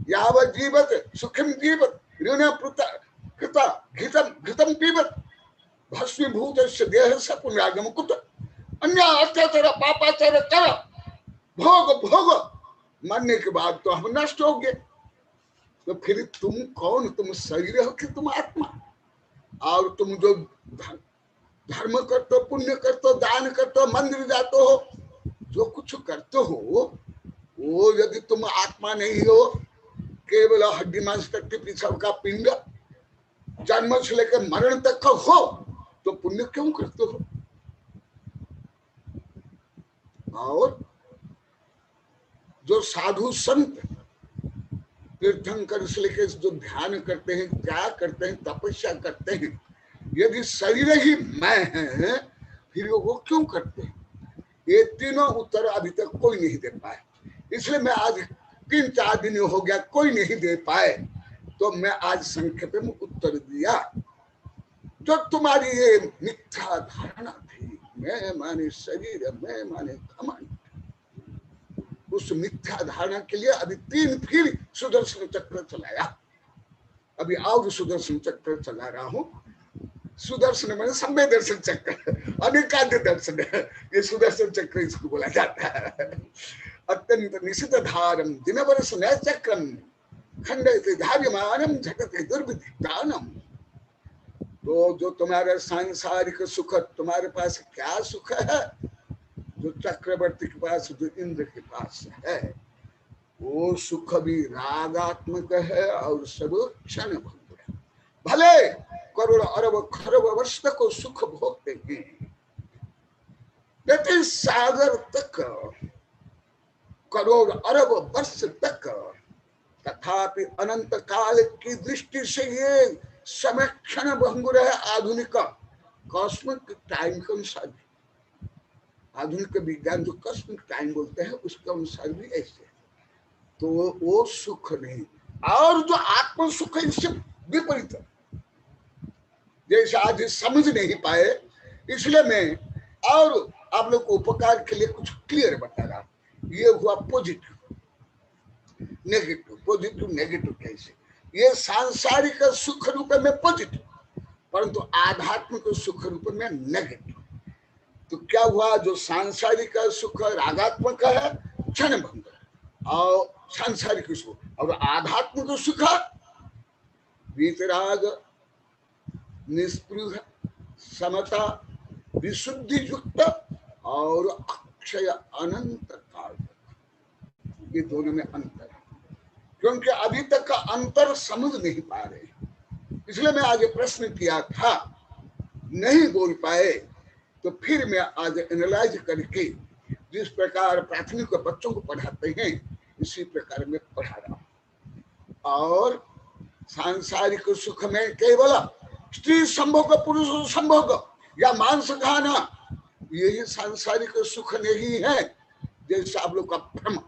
यावत् जीवत सुखम जीवत ऋण कृता घृतम पीबत भस्मीभूत देह से पुनरागम कुत, अन्य अत्याचार पापाचार कर भोग भोग, मरने के बाद तो हम नष्ट हो गए। तो फिर तुम कौन? तुम शरीर हो कि तुम आत्मा? और तुम जो धर्म करते हो, पुण्य करते हो, दान करते हो, मंदिर जाते हो, जो कुछ करते हो, वो यदि तुम आत्मा नहीं हो, केवल हड्डी मांस तक के पीछे का पिंड, जन्म से लेकर मरण तक का हो, तो पुण्य क्यों करते हो? और जो साधु संत तीर्थंकर से लेकर जो ध्यान करते हैं, क्या करते हैं, तपस्या करते हैं, यदि शरीर ही मैं है, फिर वो क्यों करते हैं? ये तीनों उत्तर अभी तक कोई नहीं दे पाए। इसलिए मैं आज 3-4 दिन हो गया कोई नहीं दे पाए, तो मैं आज संक्षेप में उत्तर दिया। जो तुम्हारी ये मिथ्या धारणा थी, मैं माने शरीर, मैं माने घमंड, उस मिथ्या धारणा के लिए अभी 3 फिर सुदर्शन चक्र चलाया। अभी और सुदर्शन चक्र चला रहा हूं। सुदर्शन मैंने संवेद दर्शन चक्र, अनेकांत दर्शन है, ये सुदर्शन चक्र इसको बोला जाता है। अत्यंत निशित धारम दिनवर्ष नय चक्रम खंडयते धार्यमानम झटते दुर्विधितानम। तो जो तुम्हारा सांसारिक सुख, तुम्हारे पास क्या सुख है? जो चक्रवर्ती के पास, जो इंद्र के पास है, वो सुख भी रागात्मक है और सब क्षण भंगुर है। भले करोड़ अरब खरब वर्ष तक को सुख भोगते हैं, लेकिन सागर तक करोड़ अरब वर्ष तक, तथापि अनंत काल की दृष्टि से ये समय क्षण भंगुर है। आधुनिक कॉस्मिक टाइम के अनुसार, आधुनिक विज्ञान जो कॉस्मिक टाइम बोलते हैं उसके अनुसार भी ऐसे, तो वो सुख नहीं। और जो आत्म सुख है इससे विपरीत, जैसे आज समझ नहीं पाए, इसलिए मैं और आप लोग को उपकार के लिए कुछ क्लियर बता रहा। ये हुआ पॉजिटिव नेगेटिव, पॉजिटिव नेगेटिव कैसे? ये सांसारिक सुख रूप में पॉजिटिव, परंतु आध्यात्मिक सुख रूप में नेगेटिव। तो क्या हुआ? जो सांसारिक सुख रागात्मक है, क्षण भंग, और सांसारिक सुख, और आध्यात्मिक सुख वीतराग, निस्पृह, समता, विशुद्धि युक्त और अक्षय अनंत काल। ये दोनों में अंतर है, क्योंकि अभी तक का अंतर समझ नहीं पा रहे, इसलिए मैं आज प्रश्न किया था, नहीं बोल पाए, तो फिर मैं आज एनालाइज करके जिस प्रकार प्राथमिक बच्चों को पढ़ाते हैं इसी प्रकार मैं पढ़ा रहा हूं। और सांसारिक सुख में केवल स्त्री संभोग, पुरुष संभोग या मांस खाना, यही सांसारिक सुख नहीं है, जैसे आप लोग का भ्रम,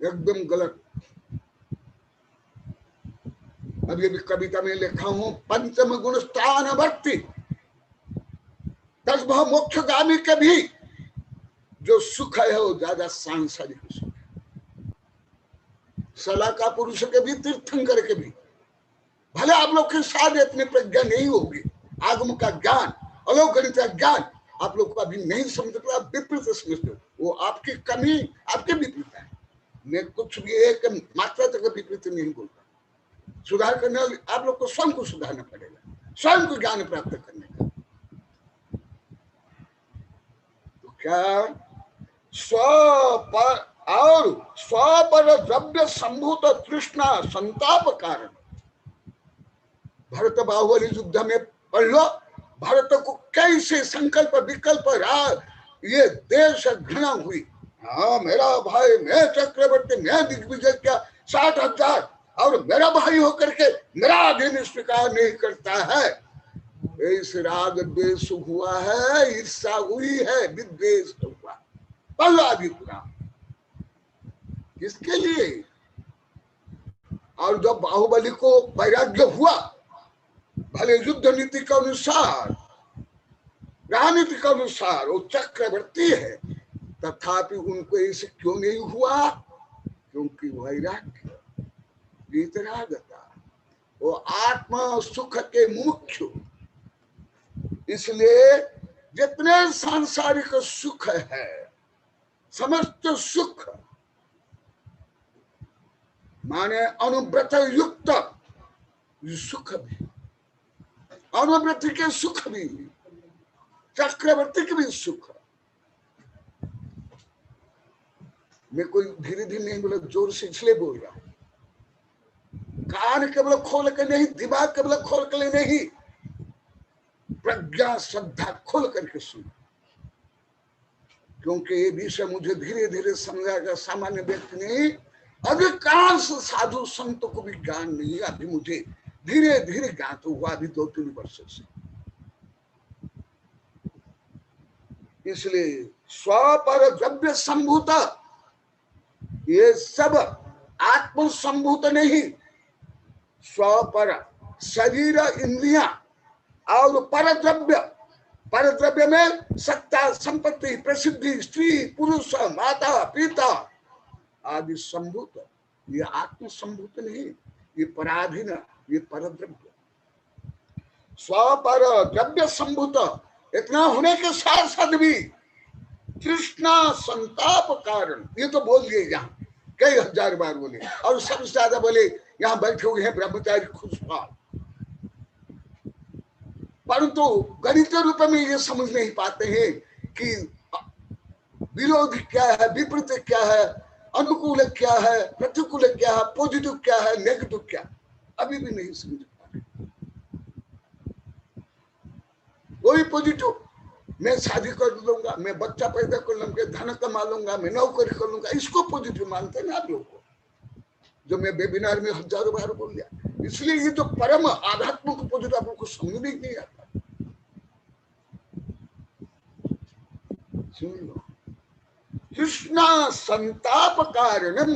एकदम गलत। अभी भी कविता में लिखा हूं, पंचम गुण स्थान भक्ति दस भाव मोक्षगामी के भी जो सुख है वो ज्यादा सांसारिक सुख है। सला का पुरुष के भी, तीर्थंकर के भी, भले आप लोग के साथ इतनी प्रज्ञा नहीं होगी, आगम का ज्ञान, अलौकिक का ज्ञान आप लोग को अभी नहीं समझ पा, आप विपरीत समझते हो, वो आपकी कमी, आपके विपरीत है। मैं कुछ भी एक मात्रा तक विपरीत नहीं बोलता। सुधार करने आप लोग को स्वयं को सुधारना पड़ेगा, स्वयं को ज्ञान प्राप्त करने का। तो क्या स्व पर और स्व पर द्रव्य संभूत तृष्णा संताप कारण, भरत बाहुबली युद्ध में पढ़ लो, भरत को कैसे संकल्प विकल्प ये देश घृणा हुई। हाँ मेरा भाई, मैं चक्रवर्ती, मैं दिग्विजय क्या 60,000, और मेरा भाई होकर के मेरा अधीन स्वीकार नहीं करता है, इस राग द्वेष हुआ है, ईर्षा हुई है, विद्वेष हुआ। पल्लादि पुराण किसके लिए? और जब बाहुबली को वैराग्य हुआ, भले युद्ध नीति के अनुसार, राजनीति के अनुसार वो चक्रवर्ती है, तथापि उनको ऐसे क्यों नहीं हुआ? क्योंकि वैराग्य, वीतरागता, वो आत्मा सुख के मुमुक्षु। इसलिए जितने सांसारिक सुख है, समस्त सुख माने अनुव्रत युक्त सुख भी, अनुव्रत के सुख भी, चक्रवर्ती के भी सुख। मैं कोई धीरे धीरे नहीं बोला, जोर से इसलिए बोल रहा हूं। कान केवल खोल के नहीं, दिमाग केवल खोल के नहीं, प्रज्ञा श्रद्धा खोल करके सुन, क्योंकि ये विषय मुझे धीरे धीरे समझाएगा, सामान्य व्यक्ति नहीं, अधिकांश साधु संतों को भी ज्ञान नहीं। अभी मुझे धीरे धीरे ज्ञात हुआ, अभी 2-3 वर्षों से। इसलिए स्व पर द्रव्य संभूत, ये सब आत्म संभूत नहीं। स्व पर शरीर, इंद्रिया और परद्रव्य, परद्रव्य में सत्ता, संपत्ति, प्रसिद्धि, स्त्री, पुरुष, माता, पिता आदि संभूत, ये आत्म संभूत नहीं, ये पराधीन, ये परद्रव्य। स्व पर द्रव्य संभूत, इतना होने के साथ साथ भी तृष्णा संताप कारण, ये तो बोल दिए यहाँ कई हजार बार बोले, और सबसे ज्यादा बोले यहाँ बैठे हुए हैं ब्रह्मचारी खुशहाल, परंतु गणित रूप में ये समझ नहीं पाते हैं कि विरोध क्या है, विपरीत क्या है, अनुकूल क्या है, प्रतिकूल क्या है, पॉजिटिव क्या है, नेगेटिव क्या, अभी भी नहीं समझ पा रहे। वही पॉजिटिव, मैं शादी कर लूंगा, मैं बच्चा पैदा कर लूंगा, धन कमा लूंगा, मैं नौकरी कर लूंगा, इसको पॉजिटिव मानते हैं ना आप लोग को, जो मैं वेबिनार में हजारों बार बोल दिया। इसलिए ये जो परम आध्यात्मिक पॉजिटिव आप लोग को समझ नहीं आता। सुन लो, तृष्णा संताप कारणम,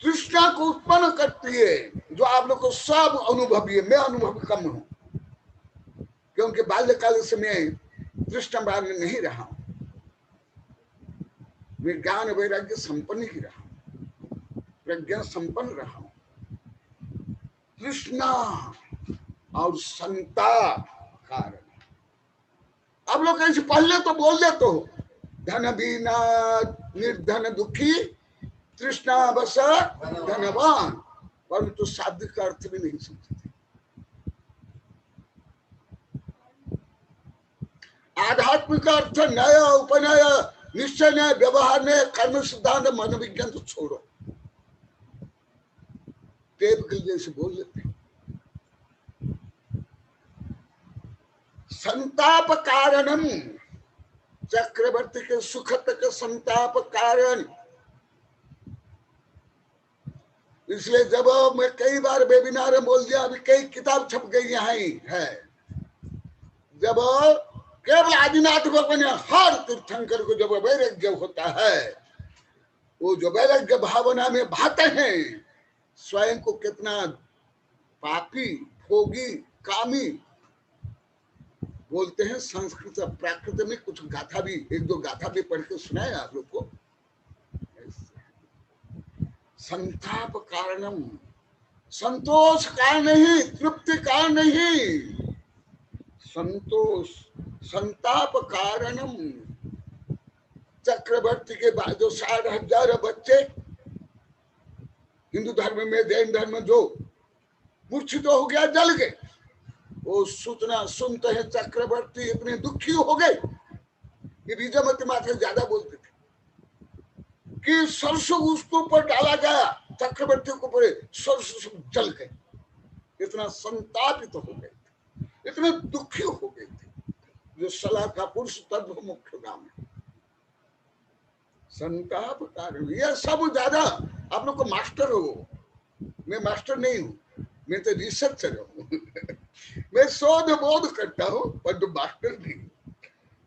तृष्णा को उत्पन्न करती है, जो आप लोग को सब अनुभवी है। मैं अनुभवी कम हूं, क्योंकि बाल्यकाल से मैं तृष्णावान नहीं रहा हूं, मैं ज्ञान वैराग्य संपन्न ही रहा हूं, प्रज्ञा संपन्न रहा हूं। तृष्णा और संताप कारण, आप लोग ऐसे पहले तो बोल देते हो, धन बिना निर्धन दुखी, तृष्णा बस धनवान, परंतु शाब्दिक का अर्थ भी नहीं समझते। आध्यात्मिक अर्थ नया उपनय निश्चय नया व्यवहार ने कर्म सिद्धांत मनोविज्ञान तो छोड़ो, टेप के जैसे बोल लेते हैं। संताप कारणम, चक्रवर्ती के सुखत के संताप कारण। इसलिए जब मैं कई बार वेबिनार में बोल दिया, अभी कई किताब छप गई यहाँ ही है, जब केवल आदिनाथ भगवान हर तीर्थंकर को जब वैराग्य होता है, वो जो वैराग्य भावना में भाते हैं, स्वयं को कितना पापी, भोगी, कामी बोलते हैं। संस्कृत प्राकृत में कुछ गाथा भी, एक दो गाथा भी पढ़ के सुनाए आप लोग को। संताप कारणम, संतोष कारण नहीं, तृप्ति कारण नहीं, संतोष संताप कारणम। चक्रवर्ती के बाद जो 60,000 बच्चे हिंदू धर्म में, जैन धर्म में जो मूर्छित हो गया, जल गए, वो सूचना सुनते हैं चक्रवर्ती इतने दुखी हो गए। ये बीजामती माता ज्यादा बोलते थे कि सरसों उसके ऊपर डाला गया, चक्रवर्ती के ऊपर सरसों जल गए, इतना संतापित हो गए थे, इतने दुखी हो गए थे। जो सलाह का पुरुष तत्व मुख्य नाम है संताप कारण। यह सब ज्यादा आप लोग को मास्टर हो, मैं मास्टर नहीं हूं, मैं तो रिसर्चर हूं मैं शोध बोध करता हूं, पर तो मास्टर नहीं।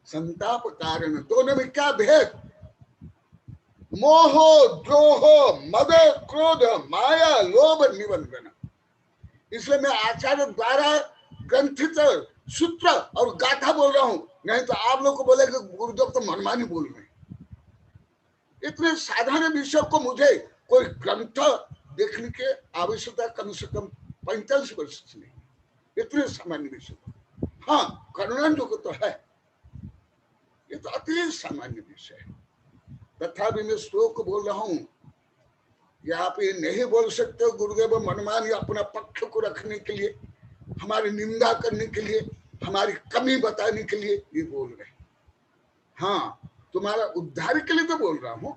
संताप कारण, दोनों में क्या भेद? मोह, द्रोह, मद, क्रोध, माया, लोभ, निबंधन। इसलिए मैं आचार्य द्वारा ग्रंथित सूत्र और गाथा बोल रहा हूं, नहीं तो आप लोग को बोलेगा गुरुदेव तो मनमानी बोल रहे हैं। इतने साधारण विषय को मुझे कोई ग्रंथ देखने के आवश्यकता कम से कम 45 वर्ष से नहीं, इतने सामान्य विषय। हाँ, करुणांजो को तो है, ये तो अति सामान्य विषय है। तथापि मैं श्लोक बोल रहा हूं, यहाँ पे नहीं बोल सकते गुरुदेव मनमानी अपना पक्ष को रखने के लिए, हमारी निंदा करने के लिए, हमारी कमी बताने के लिए ये बोल रहे हैं। हाँ, तुम्हारा उद्धार के लिए तो बोल रहा हूं,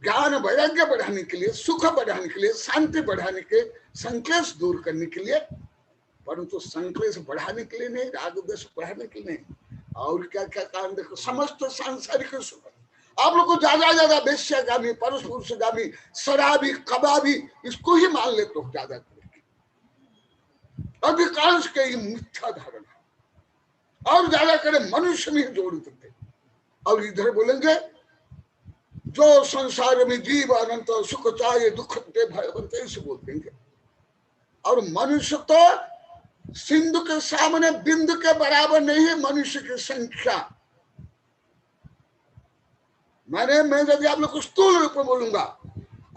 ज्ञान वैराग्य बढ़ाने के लिए, सुख बढ़ाने के लिए, शांति बढ़ाने के, संक्लेश दूर करने के लिए, परंतु संक्लेश बढ़ाने के लिए नहीं, राग द्वेष बढ़ाने के लिए नहीं। और क्या क्या कारण देखो, समस्त सांसारिक सुख आप लोग को ज्यादा वेश्यागामी, परस पुरुषगामी, शराबी, कबाबी, इसको ही मान लेते हो ज्यादा करके। अधिकांश के ये मिथ्या धारणा, और ज्यादा करे मनुष्य में जोड़ देते। और इधर बोलेंगे जो संसार में जीव अनंत सुख चाहे दुख दे भयवंत, ऐसे बोल देंगे। और मनुष्य तो सिंधु के सामने बिंदु के बराबर नहीं है मनुष्य की संख्या। मैं यदि आप लोग को स्थूल रूप में बोलूंगा,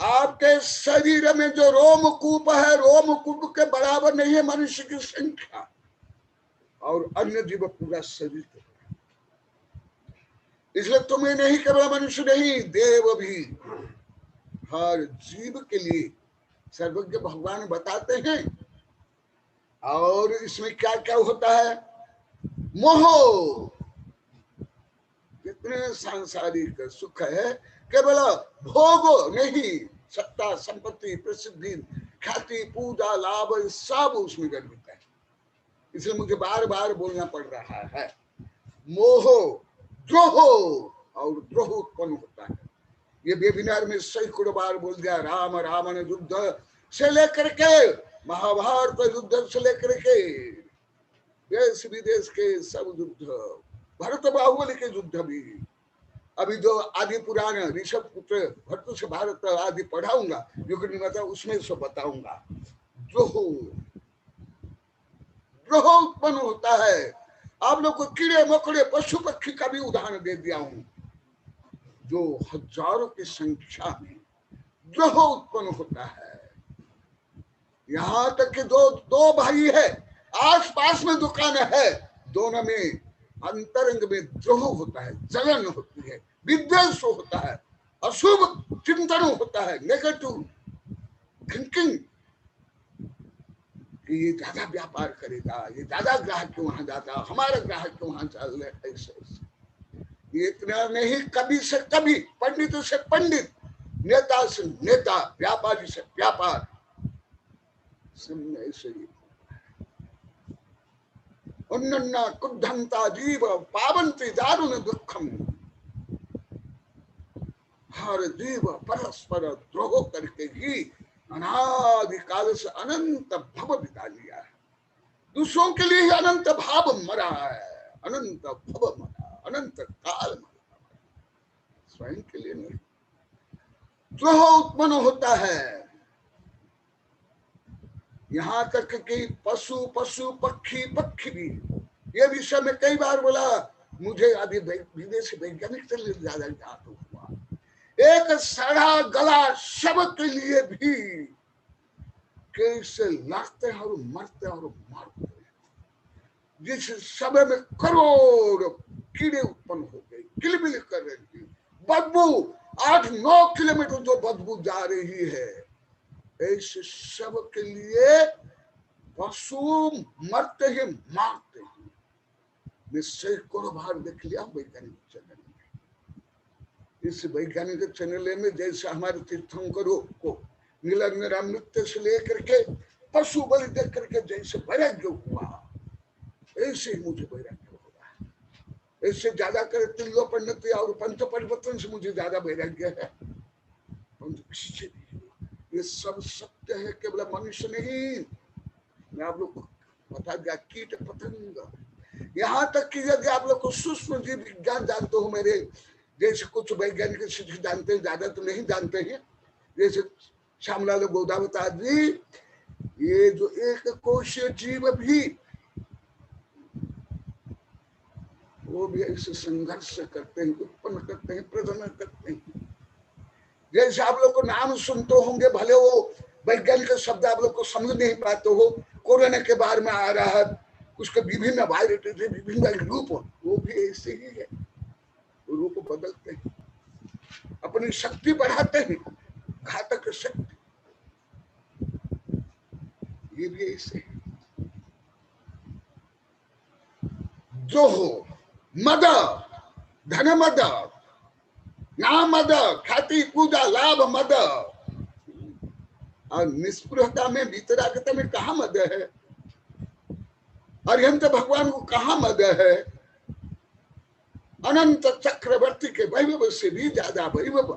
आपके शरीर में जो रोमकूप है, रोमकूप के बराबर नहीं है मनुष्य की संख्या। और अन्य जीव पूरा शरीर के, इसलिए तुम्हें नहीं केवल मनुष्य नहीं, देव भी, हर जीव के लिए सर्वज्ञ भगवान बताते हैं। और इसमें क्या क्या होता है? मोह, जितने सांसारिक सुख है केवल भोग नहीं, सत्ता संपत्ति प्रसिद्धि ख्याति पूजा लाभ सब उसमें गर्भित है। इसलिए मुझे बार बार बोलना पड़ रहा है। मोह द्रोह और द्रोह उत्पन्न होता है। ये वेबिनार में सैकड़ों बार बोल दिया। राम रावण युद्ध से लेकर के महाभारत युद्ध से लेकर के देश विदेश के सब युद्ध, भरत बाहुबली के युद्ध भी, अभी जो आदि पुराण ऋषभ पुत्र भरत से भारत आदि पढ़ाऊंगा मतलब उसमें से बताऊंगा। द्रोह उत्पन्न होता है। आप लोग को कीड़े मकोड़े पशु पक्षी का भी उदाहरण दे दिया हूं, जो हजारों की संख्या में द्रोह उत्पन्न होता है। यहां तक कि दो भाई है, आस पास में दुकान है, दोनों में अंतरंग में द्रोह होता है, जलन होती है, विद्वेष होता है, अशुभ चिंतन होता है, नेगेटिव थिंकिंग कि ये ज्यादा व्यापार करेगा, ये ज्यादा ग्राहक क्यों वहां जाता, हमारा ग्राहक क्यों वहां चल रहे, ऐसे ये इतना नहीं, कवि से कवि, पंडित से पंडित, नेता से नेता, व्यापारी से व्यापार, सब ऐसे ही। उन्नन्ना कुद्धंता जीव पावंती दारुण दुखम, हर जीव परस्पर द्रोह करके ही अनादिकाल से अनंत भव बिता लिया है। दूसरों के लिए ही अनंत भाव मरा है, अनंत भव मरा, अनंत काल मरा, स्वयं के लिए नहीं। द्रोह उत्पन्न होता है। यहां तक कि पशु पशु पक्षी पक्षी भी, ये विषय में कई बार बोला, मुझे अभी विदेशी वैज्ञानिक से ज्यादा ज्ञात हुआ। एक सड़ा गला शब्द के लिए भी कैसे लड़ते हैं और मरते और मारते हैं। जिस शब्द में करोड़ कीड़े उत्पन्न हो गए, किलबिल कर रही थी, बदबू 8-9 किलोमीटर जो बदबू जा रही है, ऐसे सब के लिए पशु मरते ही मारते हैं। निश्चय को बाहर देख लिया वैज्ञानिक चैनल में। इस वैज्ञानिक चैनल में जैसे हमारे तीर्थंकरों को निरंतर से लेकर के पशु बलि देख करके जैसे वैराग्य हुआ, ऐसे ही मुझे वैराग्य होगा। इससे ज्यादा कर तिल्लो पंडित और पंच परिवर्तन से मुझे ज्यादा वैराग्य है। ये सब सत्य है, केवल मनुष्य नहीं। मैं आप लोग को बता दिया, कीट पतंग, यहाँ तक कि यदि आप लोग को सूक्ष्म जीव विज्ञान जानते हो, मेरे जैसे कुछ वैज्ञानिक शिक्षक जानते हैं, ज्यादा तो नहीं जानते हैं, जैसे श्यामलाल गोदावत आदि, ये जो एक कोशीय जीव भी, वो भी ऐसे संघर्ष करते हैं, उत्पन्न करते हैं, प्रजनन करते हैं। जैसे आप लोग को नाम सुनते होंगे, भले वो वैज्ञानिक शब्द आप लोग को समझ नहीं पाते हो, कोरोना के बारे में आ रहा है, उसके विभिन्न वायरस, विभिन्न रूप, वो भी ऐसे ही है, रूप बदलते हैं, अपनी शक्ति बढ़ाते हैं, घातक शक्ति, ये भी ऐसे है। जो हो मद, धन मद, नाम मद, ख्याति पूजा लाभ मद, और निष्पृहता में वितरागता में कहा मद है? अरिहंत भगवान को कहा मद है? अनंत चक्रवर्ती के वैभव से भी ज्यादा वैभव,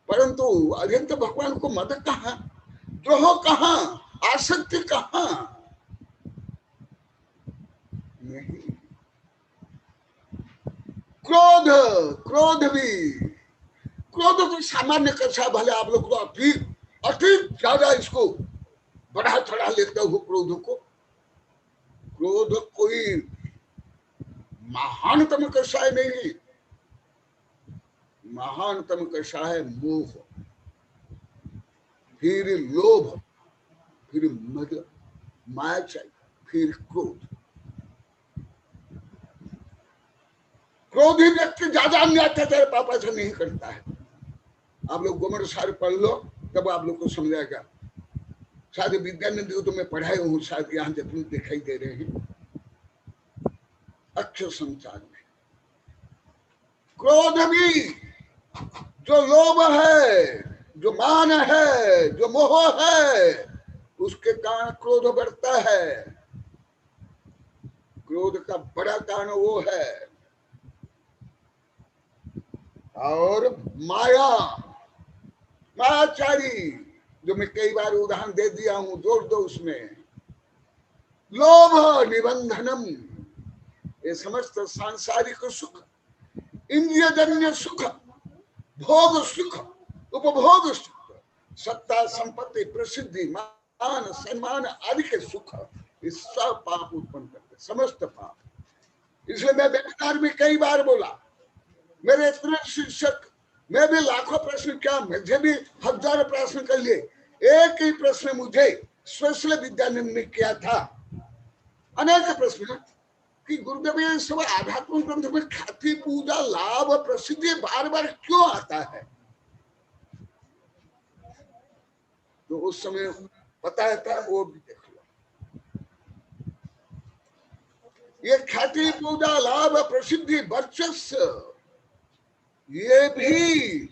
परंतु अरिहंत भगवान को मद कहा, द्रोह कहा, आसक्ति कहा? नहीं। क्रोध, क्रोध भी, क्रोध तो सामान्य कक्षा, भले आप लोग तो अति ज्यादा इसको बढ़ा चढ़ा लेते हो क्रोध को। क्रोध कोई महानतम कक्षा नहीं, महानतम कक्षा है मोह, फिर लोभ, फिर मद, माया चाहिए, फिर क्रोध। क्रोधी व्यक्ति ज्यादा अन्य अत्याचार पापा से नहीं करता है, आप लोग गोमर सार पढ़ लो, तब आप लोग को समझाएगा। शायद विद्यानंद को तो मैं पढ़ाए हूँ, शायद यहाँ जितने दिखाई दे रहे हैं अक्षर संसार में। क्रोध भी, जो लोभ है, जो मान है, जो मोह है, उसके कारण क्रोध बढ़ता है। क्रोध का बड़ा कारण वो है। और माया, मायाचारी, जो मैं कई बार उदाहरण दे दिया हूं, जोड़ दो उसमें। लोभ निबंधनम, ये समस्त सांसारिक सुख, इंद्रियजन्य सुख, भोग सुख, उपभोग सुख, सत्ता संपत्ति प्रसिद्धि मान सम्मान आदि के सुख, इस सब पाप उत्पन्न करते, समस्त पाप। इसलिए मैं वेबिनार में कई बार बोला, मेरे इतने शिक्षक, मैं भी लाखों प्रश्न किया, मुझे भी हजारों प्रश्न कर लिए, एक ही प्रश्न मुझे स्पेशल विद्यानंद ने किया था, अनेक प्रश्न कि गुरुदेव ये सब आध्यात्मिक ग्रंथ में ख्याति पूजा लाभ प्रसिद्धि बार बार क्यों आता है? तो उस समय बताया था, वो भी देख लो। ये ख्याति पूजा लाभ प्रसिद्धि वर्चस्व, ये भी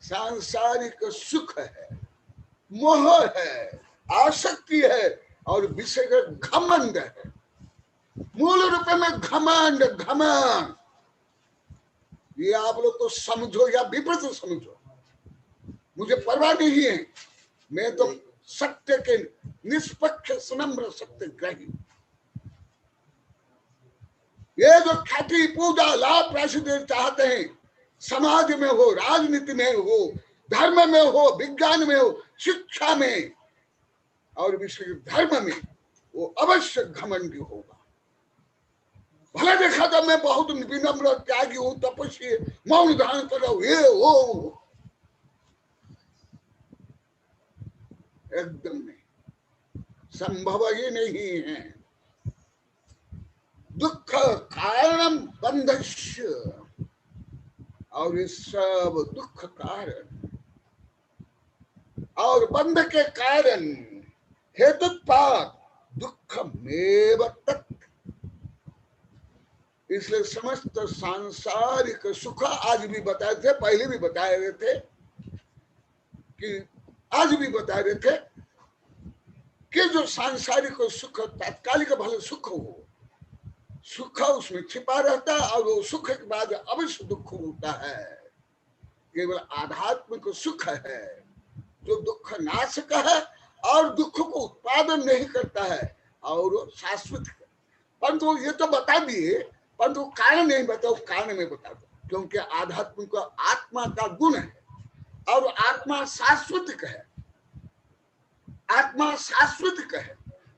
सांसारिक सुख है, मोह है, आसक्ति है और विषय का घमंड है। मूल रूप में घमंड, घमंड। ये आप लोग तो समझो या विपरीत समझो, मुझे परवाह नहीं है। मैं तो सत्य के निष्पक्ष सनम्र सत्यग्राही। ये जो ख्याति पूजा लाभ प्रसिद्धि चाहते हैं, समाज में हो, राजनीति में हो, धर्म में हो, विज्ञान में हो, शिक्षा में और विशेष धर्म में, वो अवश्य घमंडी होगा। भले देखा था मैं बहुत विनम्र त्यागी हूं, तपस्वी, मौन धारण कर रहा हूं, ये वो एकदम नहीं, संभव ही नहीं है। दुख कारणम बंधस्य, और इस सब दुख कारण और बंध के कारण हेतुत्पाद दुख में तत्। इसलिए समस्त सांसारिक सुख, आज भी बताए थे, पहले भी बताए रहे थे कि आज भी बता रहे थे कि जो सांसारिक सुख तात्कालिक भले सुख हो, सुख उसमें छिपा रहता है और वो सुख के बाद अवश्य दुख होता है। केवल आध्यात्मिक सुख है जो दुख नाशक है और दुख को उत्पादन नहीं करता है और शाश्वत है। परंतु ये तो बता दिए, परंतु कारण नहीं बताओ, कारण में बता दो, क्योंकि आध्यात्मिक आत्मा का गुण है और आत्मा शाश्वत है। आत्मा शाश्वत है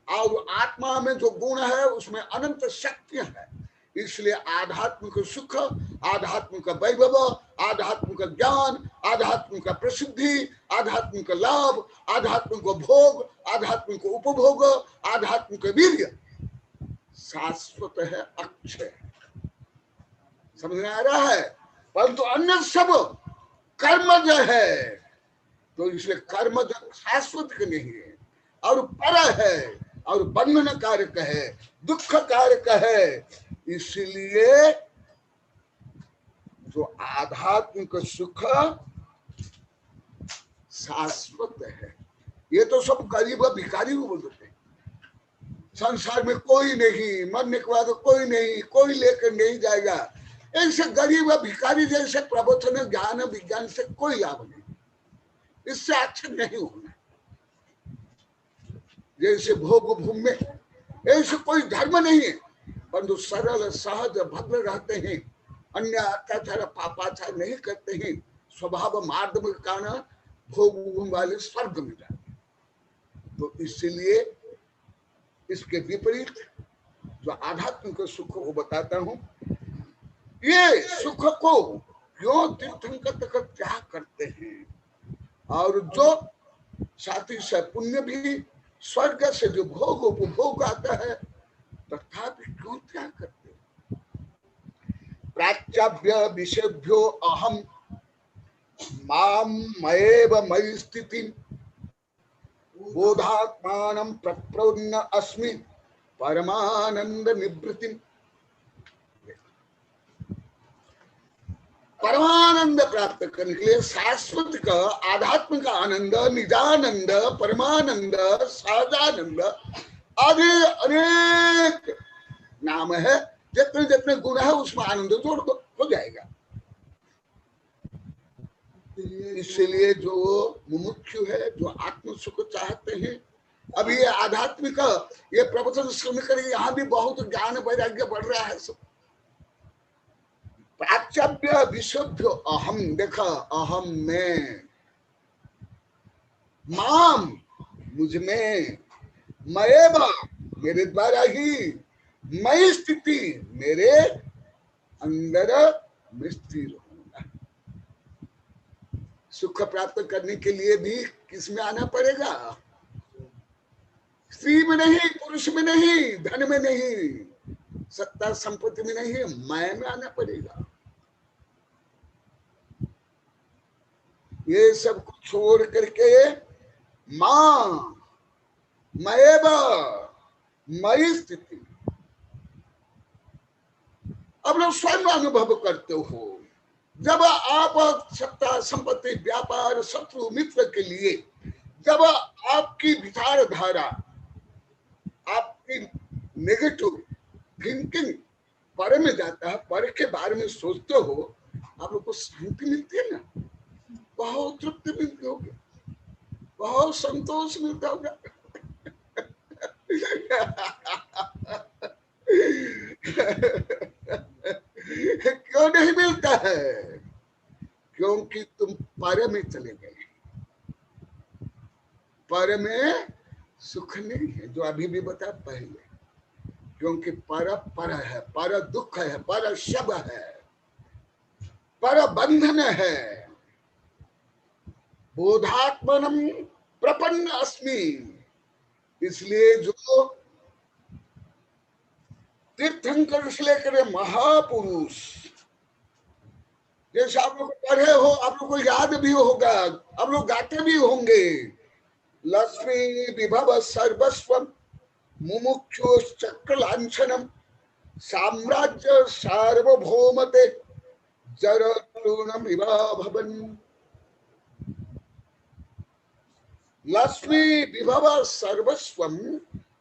और आत्मा में जो गुण है उसमें अनंत शक्तियां है। इसलिए आध्यात्मिक सुख, आध्यात्मिक वैभव, आध्यात्मिक ज्ञान, आध्यात्मिक प्रसिद्धि, आध्यात्मिक लाभ, आध्यात्मिक भोग, आध्यात्मिक उपभोग, आध्यात्मिक वीर्य शाश्वत है, अक्षय है। समझ में आ रहा है? परंतु अन्य सब कर्मज है, तो इसलिए कर्मज शाश्वत नहीं है और पर है और बंधन कारक है, दुख कारक है। इसलिए जो आध्यात्मिक सुख शाश्वत है। ये तो सब गरीब भिखारी को बोल देते हैं, संसार में कोई नहीं, मरने के बाद कोई नहीं, कोई लेकर नहीं जाएगा। ऐसे गरीब भिखारी जैसे प्रवचन ज्ञान विज्ञान से कोई लाभ नहीं, इससे अच्छा नहीं होना। जैसे भोग भूमि में ऐसे कोई धर्म नहीं है, परंतु सरल सहज भद्र रहते हैं, अन्य अत्याचार पापाचार नहीं करते हैं, स्वभाव मार्ग में कारण भोग भूमि वाले स्वर्ग में जाते। तो इसलिए इसके विपरीत जो आध्यात्मिक सुख को बताता हूं, ये सुख को क्यों तीर्थंकर का त्याग करते हैं, और जो साथी से पुण्य भी स्वर्ग से जो भोग उपभोग आता है तथापि क्यों त्याग करते हैं? प्राच्यभ्य विषयभ्यो अहम माम मयेव मयि स्थितिं बोधात्मानं प्रप्रन्न अस्मि परमानंद निवृत्तिम। परमानंद प्राप्त करने के लिए शाश्वत का आध्यात्म का आनंद, निजानंद, परमानंद, सहजानंद आदि अनेक नाम है। जितने जितने गुण है उसमें आनंद जोड़ दो, हो जाएगा। इसलिए जो मुमुक्षु है, जो आत्म सुख चाहते हैं, अभी ये आध्यात्मिक ये प्रवचन सुनकर यहाँ भी बहुत ज्ञान वैराग्य बढ़ रहा है। सब प्राच्यव्य विशुद्ध अहम, देखा अहम में, माम मुझ में, मयेव मेरे द्वारा ही, मई स्थिति मेरे अंदर में स्थिर होगा। सुख प्राप्त करने के लिए भी किस में आना पड़ेगा? स्त्री में नहीं, पुरुष में नहीं, धन में नहीं, सत्ता संपत्ति में नहीं, मैं में आना पड़ेगा। ये सब कुछ छोड़ करके मां मयेव मयि स्थिति, अब लोग स्वयं अनुभव करते हो। जब आप सत्ता संपत्ति व्यापार शत्रु मित्र के लिए जब आपकी विचारधारा, आपकी नेगेटिव थिंकिंग पर में जाता है, पर के बारे में सोचते हो, आप लोग को शांति मिलती है ना, बहुत तृप्ति मिलती होगी, बहुत संतोष मिलता होगा। क्यों नहीं मिलता है? क्योंकि तुम पर में चले गए। पर में सुख नहीं है, जो अभी भी बता पहले, क्योंकि पर पर है, पर दुख है, पर शब है, पर बंधन है। बोधात्मनम प्रपन्न अस्मि, इसलिए जो तीर्थंकर से लेकर महापुरुष, जैसे आप लोग पढ़े हो, आप लोग को याद भी होगा, आप लोग गाते भी होंगे, लक्ष्मी विभव सर्वस्व मुमुक्षु चक्र लांछनम साम्राज्य सार्वभौमते जरतृणम विभा भवन। लक्ष्मी विभव सर्वस्व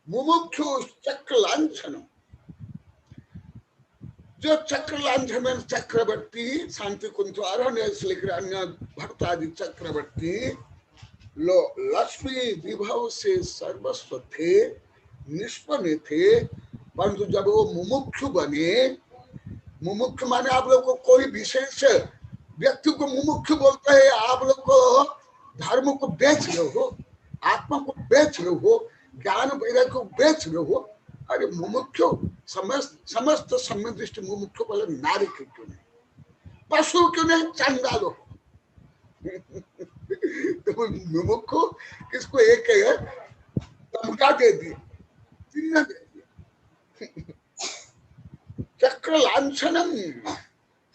मुमुक्षु चक्र लांछनम, जो चक्र लांछन में चक्रवर्ती, शांति कुंजवारण से लेकर अन्य भक्त आदि चक्रवर्ती लो लक्ष्मी विभव से सर्वस्व थे, निष्पन्न थे, परंतु जब वो मुमुक्षु बने, मुमुक्षु माने आप लोग को कोई विशेष व्यक्ति को मुमुक्षु बोलते हैं, आप लोग को धर्म को बेच रहे हो, आत्मा को बेच रहे हो, ज्ञान वैराग्य को बेच रहे हो। अरे मुमुक्षु समस्त सम्यदृष्टि मुमुक्षु बोले नारी क्यों नहीं, पशु क्यों नहीं, चंडालो। तो मुमुक्षु किसको एक तमका दे दिए, चिन्ह दे दिए। चक्र लांछनम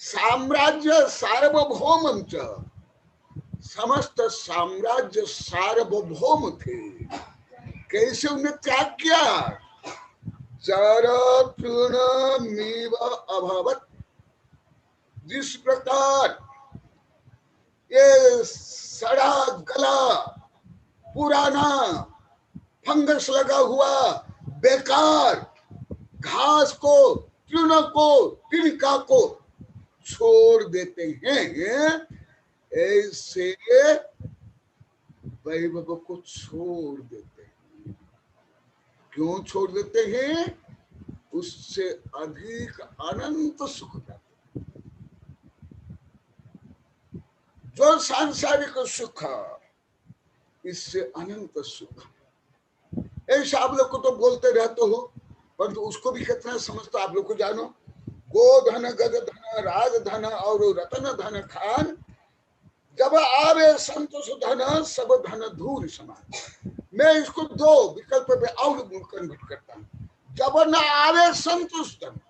साम्राज्य सार्वभौमम च, समस्त साम्राज्य सार्वभौम थे, कैसे उन्हें त्याग किया? चरतृणमिव अभवत्, जिस प्रकार ये सड़ा गला पुराना फंगस लगा हुआ बेकार घास को, तृण को, तिनका को छोड़ देते हैं, ऐसे वैभव को छोड़ देते हैं। क्यों छोड़ देते हैं? उससे अधिक अनंत सुख प्राप्त, जो सांसारिक सुख, इससे अनंत सुख। ऐसा आप लोग को तो बोलते रहते हो, परंतु उसको भी कितना समझते आप लोग को जानो। गोधन गज धन राजधन और रतन धन खान, जब आवे संतोष धन सब धन धूल समान। मैं इसको दो विकल्प पे और कन्वर्ट करता हूँ। जब न आवे संतोष धन,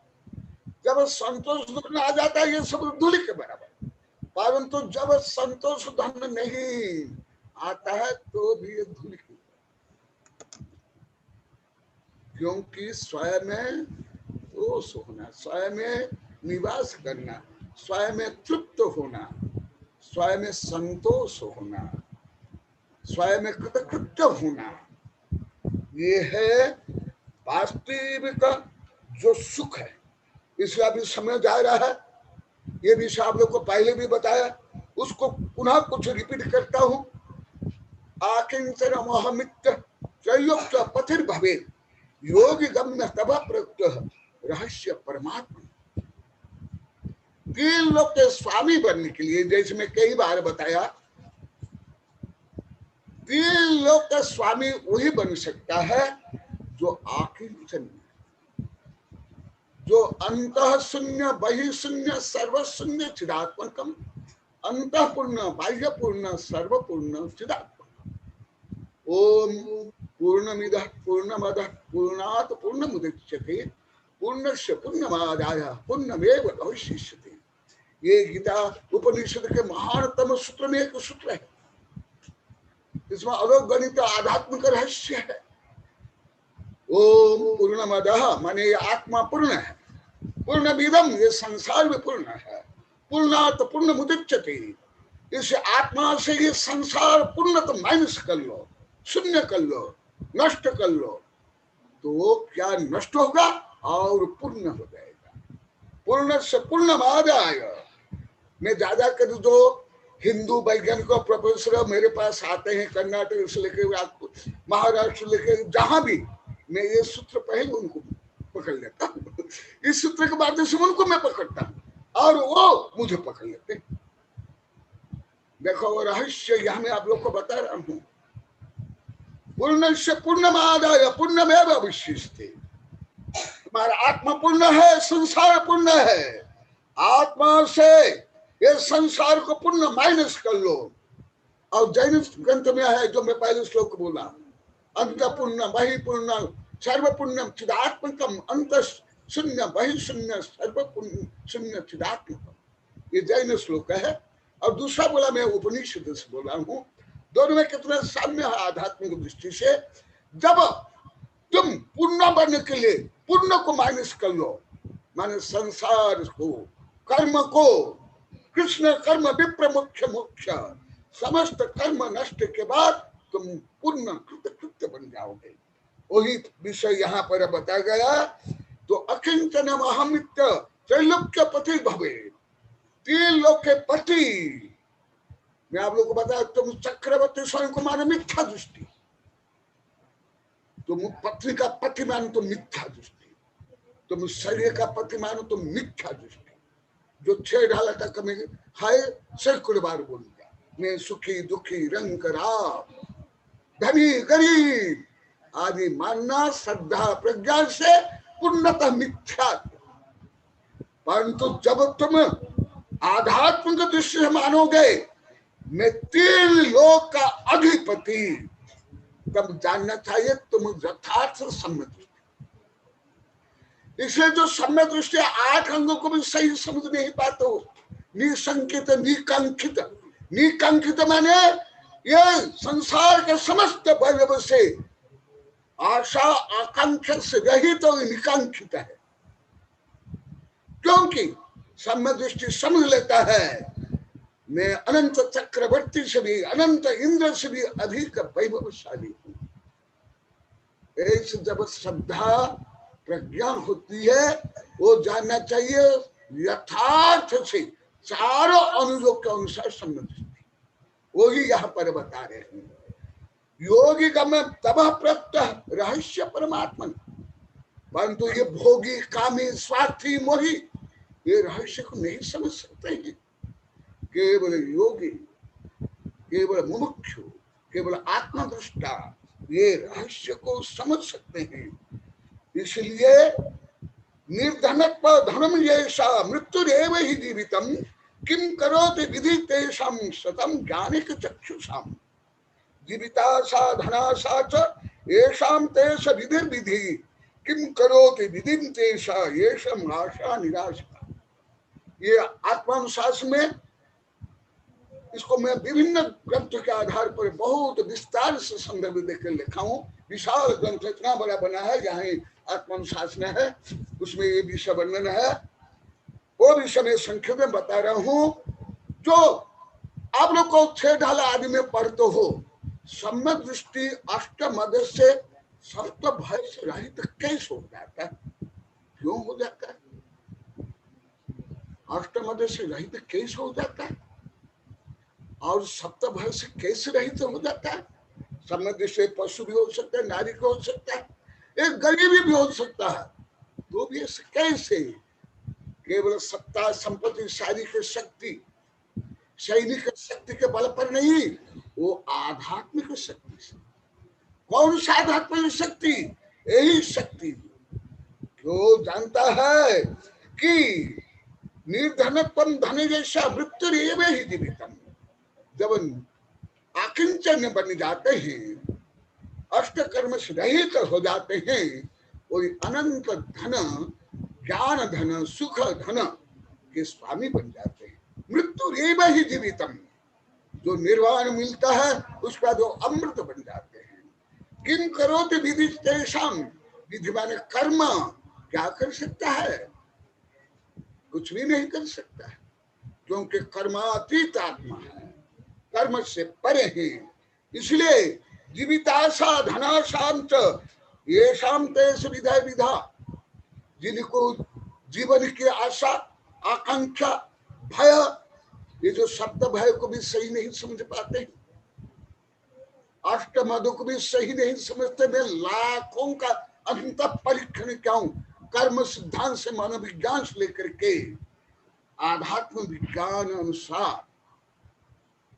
जब संतोष धन आ जाता है, ये सब धूल के बराबर। परंतु जब संतोष धन नहीं आता है तो भी ये धूल की, क्योंकि स्वयं में दोष होना, स्वयं में निवास करना, स्वयं में तृप्त होना, स्वयं में संतोष होना, स्वयं में कृतकृत्य होना, ये है वास्तविक जो सुख है। इसलिए अभी समय जा रहा है, ये विषय आप लोग को पहले भी बताया, उसको पुनः कुछ रिपीट करता हूं। आकिंचन मोहमित त्रयोक्त पथिर भवे योगी गम्य तब प्रयुक्त रहस्य परमात्मा। तीन लोग के स्वामी बनने के लिए, जैसे मैं कई बार बताया, तीन लोग का स्वामी वही बन सकता है जो आकिंचन, जो अंतः शून्य बहि शून्य सर्वशून्य चिदात्मकम, अंतः पूर्ण बाह्य पूर्ण सर्वपूर्ण चिदात्मक। ओम पूर्णमिदः पूर्णमदः पूर्णात् पूर्णमुदच्यते पूर्णस्य पूर्णमादाय पूर्णमेव अवशिष्यते। ये गीता उपनिषद के महानतम सूत्र में एक सूत्र है। इसमें अलोकगणित आध्यात्मिक रहस्य है। ओम पूर्णमदः माने आत्मा पूर्ण है, पूर्णमिदं ये संसार में पूर्ण है, पूर्णात् पूर्णमुदच्यते। इस आत्मा से ये संसार पूर्ण तो माइनस कर लो, शून्य कर लो, नष्ट कर लो, तो क्या नष्ट होगा और पूर्ण हो जाएगा। पूर्ण से पूर्णमादाय। मैं ज्यादा कर दो हिंदू वैज्ञानिकों प्रोफेसर मेरे पास आते हैं, कर्नाटक से लेकर महाराष्ट्र लेकर जहां भी, मैं ये सूत्र पहले उनको पकड़ लेता हूँ। इस सूत्र के माध्यम से उनको मैं पकड़ता हूँ और वो मुझे पकड़ लेते। देखो वो रहस्य यहाँ मैं आप लोग को बता रहा हूँ। पूर्ण से पूर्णमादाय पूर्णमेव अवशिष्यते। तुम्हारा आत्मा पूर्ण है, संसार पूर्ण है। आत्मा से ये संसार को पूर्ण माइनस कर लो। और जैन ग्रंथ में है जो मैं पहले श्लोक बोला, अंत पूर्ण बहि पूर्ण सर्वपूर्ण चिदात्मकम, अंत शून्य बहि शून्य सर्वपूर्ण शून्य चिदात्मकम, ये जैन श्लोक है। और दूसरा बोला मैं उपनिषद से बोला हूँ। दोनों में कितना साम्य है आध्यात्मिक दृष्टि से। जब तुम पूर्ण बनने के लिए पूर्ण को माइनस कर लो, माने संसार को, कर्म को, कृष्ण कर्म विप्र मुख्य मोक्ष, समस्त कर्म नष्ट के बाद तुम पूर्ण कृतकृत्य बन जाओगे। वही विषय यहाँ पर बताया गया। तो अकिंचन अहमित त्रैलोक्य पति भवे, तीन लोग के पति। मैं आप लोग को बताया, तुम चक्रवर्ती स्वयं को मानो मिथ्या दृष्टि, तुम पत्नी का पति मानो तो मिथ्या दृष्टि, तुम शरीर का पति मानो तो मिथ्या दृष्टि। जो 6 ढाला तक में हाय सैकड़ों बार बोल गया, मैं सुखी दुखी रंग राम धनी गरीब आदि मानना श्रद्धा प्रज्ञा से पूर्णतः मिथ्या। परंतु जब तुम आध्यात्मिक दृष्टि से मानोगे मैं 3 लोक का अधिपति, तब जानना चाहिए तुम यथार्थ सम्य दृष्टि। इसलिए जो सम्य दृष्टि 8 अंगों को भी सही समझ नहीं पाते हो। निसंकित निकांक्षित, निकांक्षित माने ये संसार के समस्त वैभव से आशा आकांक्षा से रहित तो निकांक्षित है। क्योंकि सम्य दृष्टि समझ लेता है मैं अनंत चक्रवर्ती से भी, अनंत इंद्र से भी अधिक वैभवशाली हूँ। ऐसे जब श्रद्धा प्रज्ञा होती है, वो जानना चाहिए यथार्थ से चारों अनुयोग के अनुसार सम्य दृष्टि। वो ही यहाँ पर बता रहे हैं। योगी का मैं तब प्रत्यक्ष रहस्य परमात्मा, परंतु ये भोगी कामी स्वार्थी मोही ये रहस्य को नहीं समझ सकते हैं। केवल योगी, केवल मुमुक्षु, केवल आत्मदृष्टा ये रहस्य को समझ सकते हैं। इसलिए निर्धनत्व धनम येषा मृत्युरेव हि जीवितम किम करोति विधि तेषां सतम ज्ञानिक चक्षुषाम जीविता सा धना सा च येषां तेष विधिर्विधि किम करोति विधिं तेषा येषां आशा निराशा। ये आत्मानुशासन में इसको मैं विभिन्न ग्रंथ के आधार पर बहुत विस्तार से संदर्भ देकर लिखा हूँ। विशाल ग्रंथ इतना बड़ा बना है, जहाँ आत्मानुशासन है उसमें ये विषय वर्णन है। वो विषय में संक्षेप में बता रहा हूँ। जो आप लोग को 6 ढाल आदि में पढ़ते हो, सम्यक दृष्टि अष्टमद से सप्त भय से रहित कैसे हो जाता है? क्यों हो जाता है? अष्टमद से रहित कैसे हो जाता है और सप्त भय से कैसे रहित हो जाता है? सम्यक दृष्टि पशु भी हो सकता है, नारी को हो सकता है, एक गरीबी भी हो सकता है, तो भी कैसे? केवल सत्ता संपत्ति शारीरिक शक्ति सैनिक शक्ति के बल पर नहीं, वो आध्यात्मिक शक्ति से। कौन सा आध्यात्मिक शक्ति? यही शक्ति जो जानता है कि निर्धनत्वम धन जैसा मृत्यु ही जीवितम। जब आकिंचन बन जाते हैं, अष्ट कर्म से रहित हो जाते हैं, वही अनंत धन, ज्ञान धन, सुख धन के स्वामी बन जाते हैं। मृत्यु ही जीवितम, जो निर्वाण मिलता है उसका जो अमृत बन जाते हैं। किम करोति विधि तेषाम, विधि माने कर्म, क्या कर सकता है? कुछ भी नहीं कर सकता है, क्योंकि कर्मातीत आत्मा है, कर्म से परे है। इसलिए जीविताशा धनाशांत ये शांत विधा विधा, जिनको जीवन की आशा आकांक्षा भय, ये जो शब्द भय को भी सही नहीं समझ पाते, अष्टमद को भी सही नहीं समझते। मैं लाखों का अंत परीक्षण क्या हूं, कर्म सिद्धांत से मानव विज्ञान से लेकर के आध्यात्म विज्ञान अनुसार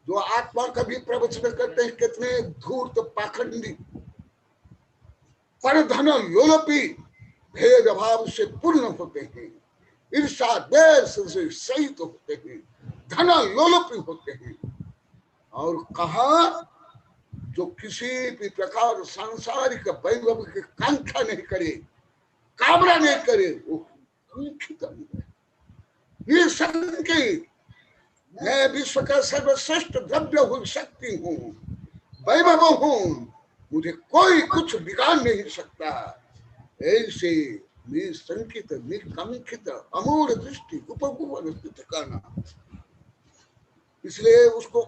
जो आत्मा का भी प्रवचन करते हैं, कितने धूर्त पाखंडी पर धन लोलपी भेदभाव से पूर्ण होते हैं, ईर्षा द्वेष से सहित होते हैं, धन लोलुपी होते हैं। और कहा जो किसी भी प्रकार सांसारिक वैभव की कांक्षा नहीं करे, कामना नहीं करे, वो निसंकेत मैं विश्व का सर्वश्रेष्ठ द्रव्य हूँ, शक्ति हूँ, वैभव हूँ, मुझे कोई कुछ बिगाड़ नहीं सकता। ऐसे निसंकित निकांक्षित अमूढ़ दृष्टि उपभुवन स्थित करना। इसलिए उसको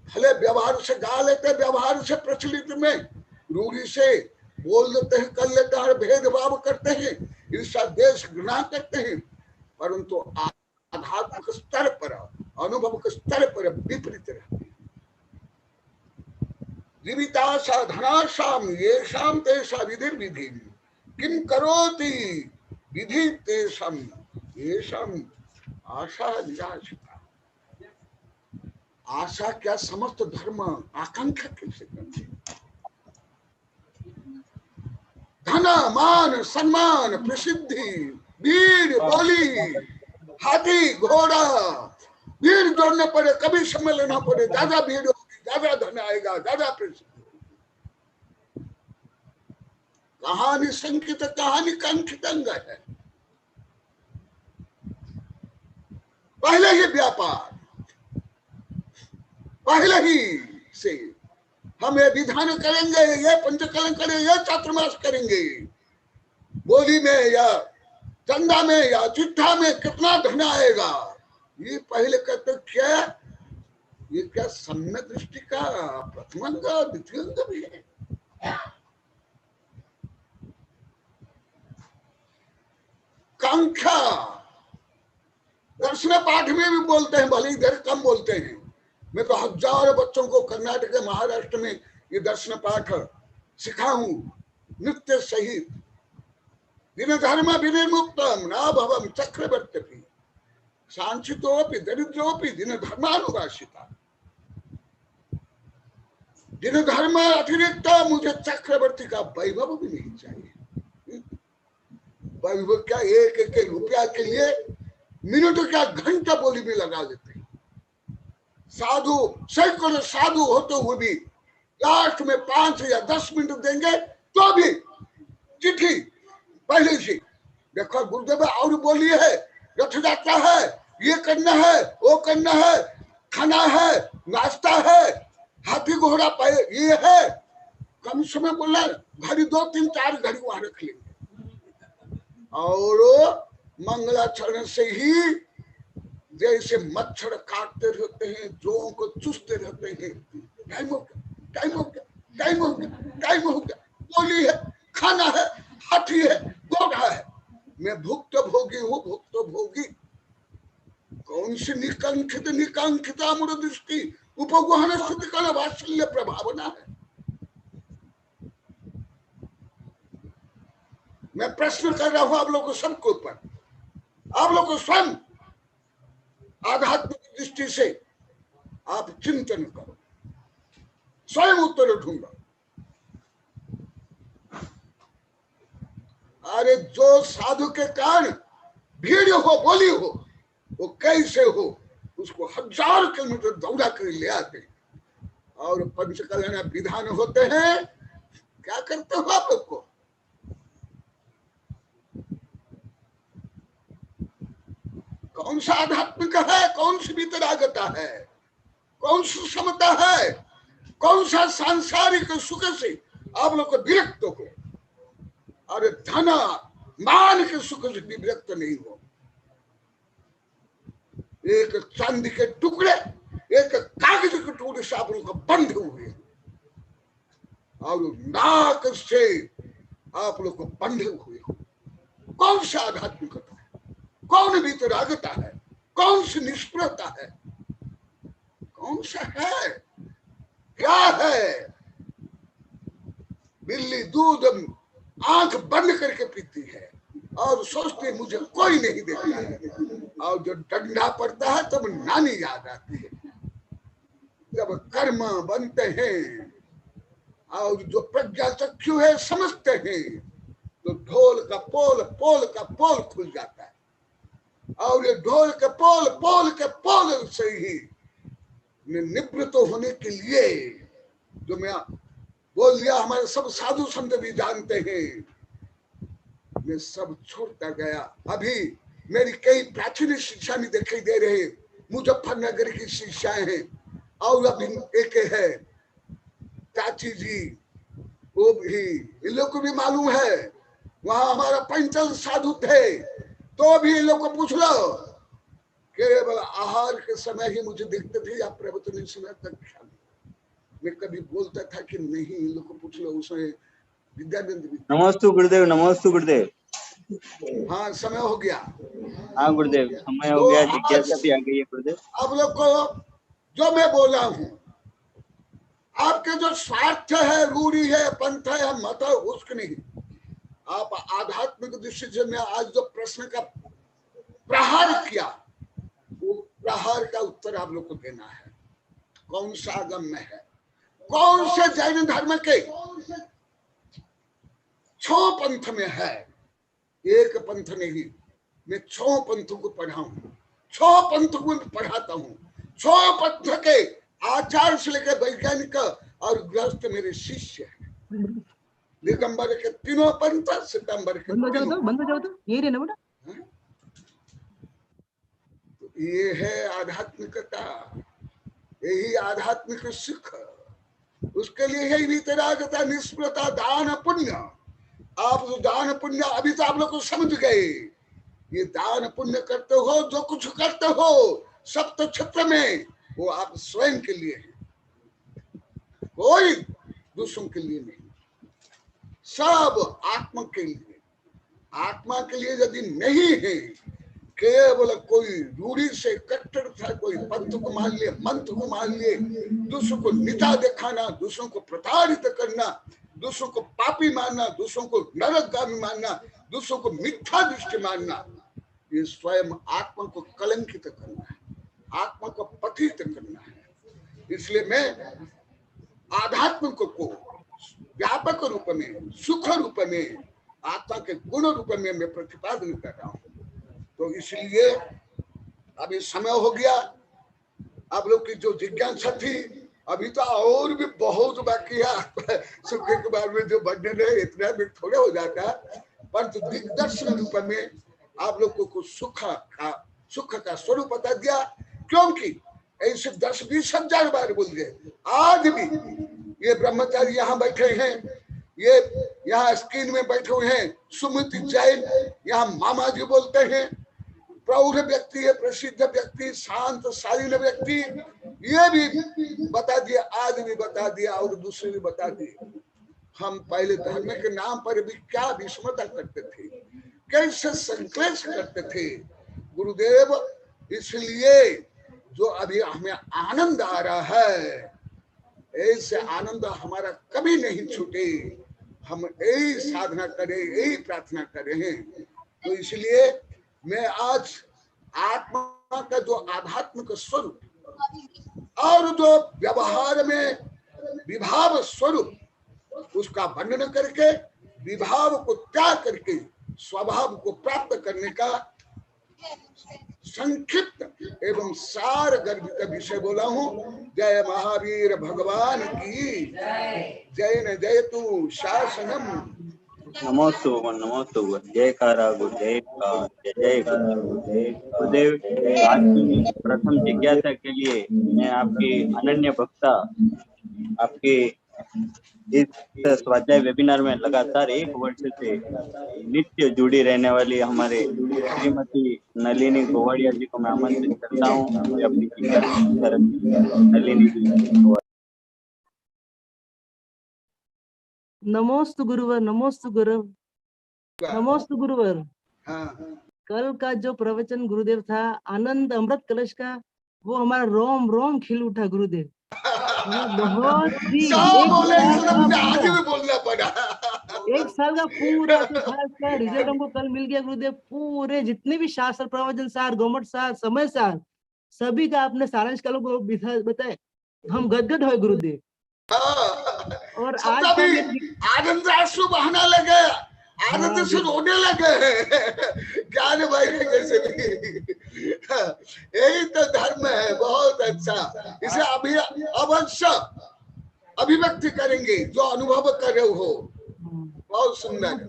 भले व्यवहार से गा लेते हैं, व्यवहार से प्रचलित में रूढ़ी से बोल लेते हैं, कर लेते हैं, भेदभाव करते हैं, ईर्षा द्वेष घृणा करते हैं, परंतु आध्यात्मिक स्तर पर अनुभव के स्तर पर विपरीत रहते हैं। जीविताशा धनाशाम येषाम तेषा विधिर विधि किम करोति विधि तेषाम येषाम आशा निराशिता। आशा क्या समस्त धर्म आकांक्षा कैसे करते? धन मान सम्मान प्रसिद्धि भीड़ बोली हाथी घोड़ा, भीड़ जोड़ने पड़े, कभी समय लेना पड़े, ज्यादा भीड़ होगी, ज्यादा धन आएगा, ज्यादा प्रसिद्धि। कहानी संकित कहानी कांक्षित अंग है। पहले ही व्यापार, पहले ही से हम ये विधान करेंगे, ये पंचकलन करेंगे, ये चातुर्मास करेंगे, बोली में या चंदा में या चिट्ठा में कितना धन आएगा, ये पहले कहते क्या? ये क्या सम्यक दृष्टि का प्रथम अंग द्वितीय अंग भी है? कांक्षा दर्शन पाठ में भी बोलते हैं, भले इधर कम बोलते हैं। मैं तो हजारों बच्चों को कर्नाटक महाराष्ट्र में ये दर्शन पाठ सिखाऊं नृत्य सहित। दिन धर्म विनिर्मुक्तम न भवम चक्रवर्ती सांचितोपि दरिद्रोपि दिन धर्मानुगाशिता। दिन धर्म अतिरिक्त मुझे चक्रवर्ती का वैभव भी नहीं चाहिए। वैभव क्या, एक एक रुपया के लिए मिनट क्या घंटा बोली में लगा देते हैं। साधु सैकड़ों साधु होते हुए भी लास्ट में 5 या 10 मिनट देंगे तो भी चिट्ठी पहले से देखो गुरुदेव और बोलिए है, रथ यात्रा है, ये करना है, वो करना है, खाना है, नाश्ता है, हाथी घोड़ा पाए ये है, कम समय बोला घड़ी 2 3 4 घड़ी वहां रख लेंगे। और मंगलाचरण से ही जैसे मच्छर काटते रहते हैं, जों को चूसते रहते हैं, टाइम हो गया, टाइम हो गया, टाइम हो गया, टाइम हो गया, गोली है, खाना है, हाथी है, घोड़ा है, मैं भुक्त भोगी हूँ, भुक्त भोगी। कौन सी निकांक्षित निकांक्षिता मूढ़ दृष्टि उपगुहन स्तुति कल वात्सल्य प्रभावना है। मैं प्रश्न कर रहा हूं आप लोग को सबके ऊपर, आप लोग को स्वयं आध्यात्मिक दृष्टि से आप चिंतन करो, स्वयं उत्तर ढूंढो। अरे जो साधु के कारण भीड़ हो, बोली हो, वो कैसे हो, उसको 1000 किलोमीटर दौड़ा कर ले आते और पंचकल्याण विधान होते हैं। क्या करते हो आप लोग को? कौन सा आध्यात्मिक है, कौन सी वितरागता है, कौन सी समता है, कौन सा सांसारिक सुख से आप लोग को विरक्त हो? अरे धन मान के सुख से भी विरक्त नहीं हो। एक चांदी के टुकड़े, एक कागज के टुकड़े से आप लोग को बंधे हुए और नाक से आप लोग को बंधे हुए हो। कौन सा आध्यात्मिकता है, कौन वितरागता है, कौन सी निष्प्रता है, कौन सा है, क्या है? बिल्ली दूध आंख बंद करके पीती है और सोचती है मुझे कोई नहीं देखता है, और जो डंडा पड़ता है तब नानी याद आती है। जब कर्म बनते हैं और जो प्रज्ञा चक्षु है समझते हैं, तो ढोल का पोल, पोल का पोल खुल जाता है। और ये ढोल के पोल, पोल के पोल से ही निवृत्त होने के लिए, जो मैं बोल दिया, हमारे सब साधु संत भी जानते हैं, मैं सब छोड़ता गया। अभी मेरी कई प्राचीन शिक्षा नहीं दिखाई दे रहे, मुजफ्फरनगर की शिक्षाएं हैं। और अभी एक है चाची जी, वो भी इन लोग को भी मालूम है, वहां हमारा पंचल साधु थे, तो भी इन लोग को पूछ लो, केवल आहार के समय ही मुझे देखते थे या प्रवचन समय तक। मैं कभी बोलता था कि नहीं, इन लोग को पूछ लो। उसमें विद्यानंद भी। नमस्तु गुरुदेव, नमस्तु गुरुदेव। हाँ, समय हो गया। हाँ गुरुदेव, समय हो गया, जिज्ञासा भी आ गई है गुरुदेव। आप लोग को जो मैं बोला हूँ, आपके जो स्वार्थ है, रूढ़ी है, पंथ है, मत है, उसके नहीं। आप आध्यात्मिक दृष्टि से मैं आज जो प्रश्न का प्रहार किया, वो प्रहार का उत्तर आप लोग को देना है। कौन सा आगम में है, कौन से जैन धर्म के 6 पंथ में है, एक पंथ नहीं। मैं 6 पंथों को पढ़ाऊं, 6 पंथ को पढ़ाता हूं। 6 पंथ के आचार्य से लेकर वैज्ञानिक और गृहस्थ मेरे शिष्य हैं। दिगंबर के 3 पंथ, सितंबर के ये है आध्यात्मिकता, यही आध्यात्मिक सुख। उसके लिए है वितरागता, निष्प्रता, दान पुण्य। आप जो दान पुण्य अभी तो आप लोग को समझ गए, ये दान पुण्य करते हो, जो कुछ करते हो सप्त क्षेत्र में, वो आप स्वयं के लिए है, कोई दूसरों के लिए नहीं, सब आत्मा के लिए। आत्मा के लिए यदि नहीं है, केवल कोई रूढ़ी से कट्टर था, कोई पंथ को मान लिए, मंत्र को मान लिए, दूसरों को नीचा दिखाना, दूसरों को प्रताड़ित करना, दूसरों को पापी मानना, दूसरों को नरकगामी मानना, दूसरों को मिथ्या दृष्टि मानना, ये स्वयं आत्मा को कलंकित करना है, आत्मा को पतित करना है। इसलिए मैं आध्यात्मिक को व्यापक रूप में, सुख रूप में, आत्मा के गुण रूप में मैं प्रतिपादन कर रहा हूँ। तो इसलिए अभी समय हो गया, आप लोग की जो जिज्ञासा थी, अभी तो और भी बहुत बाकी है। सुख के बारे में जो वर्णन है, इतना भी थोड़े हो जाता है, परंतु दिग्दर्शन रूप में आप लोग को सुख का स्वरूप बता दिया। क्योंकि ऐसे 10-20 हजार बार बोल गए। आज भी ये ब्रह्मचारी यहाँ बैठे हैं, ये यहाँ स्क्रीन में बैठे हुए हैं, सुमित जैन यहाँ मामा जी बोलते हैं, प्रौढ़ व्यक्ति है, प्रसिद्ध व्यक्ति, शांत शालीन व्यक्ति, ये भी बता दिया, आज भी बता दिया और दूसरे भी बता दिए। हम पहले धर्म के नाम पर भी क्या विस्मता करते थे, कैसे संक्लेश करते थे गुरुदेव। इसलिए जो अभी हमें आनंद आ रहा है, ऐसे आनंद हमारा कभी नहीं छूटे। हम यही साधना करें, यही प्रार्थना करें। तो इसलिए मैं आज आत्मा का जो आध्यात्मिक स्वरूप और जो व्यवहार में विभाव स्वरूप, उसका वर्णन करके विभाव को त्याग करके स्वभाव को प्राप्त करने का संक्षिप्त एवं सार गर्भित विषय बोला हूँ। जय महावीर भगवान की जय। न जय तू शासनम। नमोस्तु नमोस्तु। जय कारागो जय का जय जय गुरुदेव। आज की प्रथम जिज्ञासा के लिए मैं आपकी अनन्य भक्ता, आपके इस स्वाध्याय वेबिनार में लगातार 1 वर्ष से नित्य जुड़ी रहने वाली हमारे श्रीमती नलिनी गोवाड़िया जी को मैं आमंत्रित करता हूँ। अपनी नलिनी जी। नमोस्तु गुरुवर, नमोस्तु गुरु, नमोस्तु गुरुवर। कल का जो प्रवचन गुरुदेव था आनंद अमृत कलश का, वो हमारा रोम रोम खिल उठा गुरुदेव। बहुत ही एक साल का पूरा का रिजल्ट हमको कल मिल गया गुरुदेव। पूरे जितने भी शास्त्र प्रवचन सार, गोमट सार, समय सार, सभी का आपने सारांश कल को बताए। हम गदगद हुए गुरुदेव। और आज आनंद आंसू बहाना लगे, आनंद से रोने लगे ज्ञान भाई जैसे भी। यही तो धर्म है, बहुत अच्छा। इसे अभी अवश्य अभिव्यक्ति करेंगे जो अनुभव कर रहे हो। बहुत सुंदर।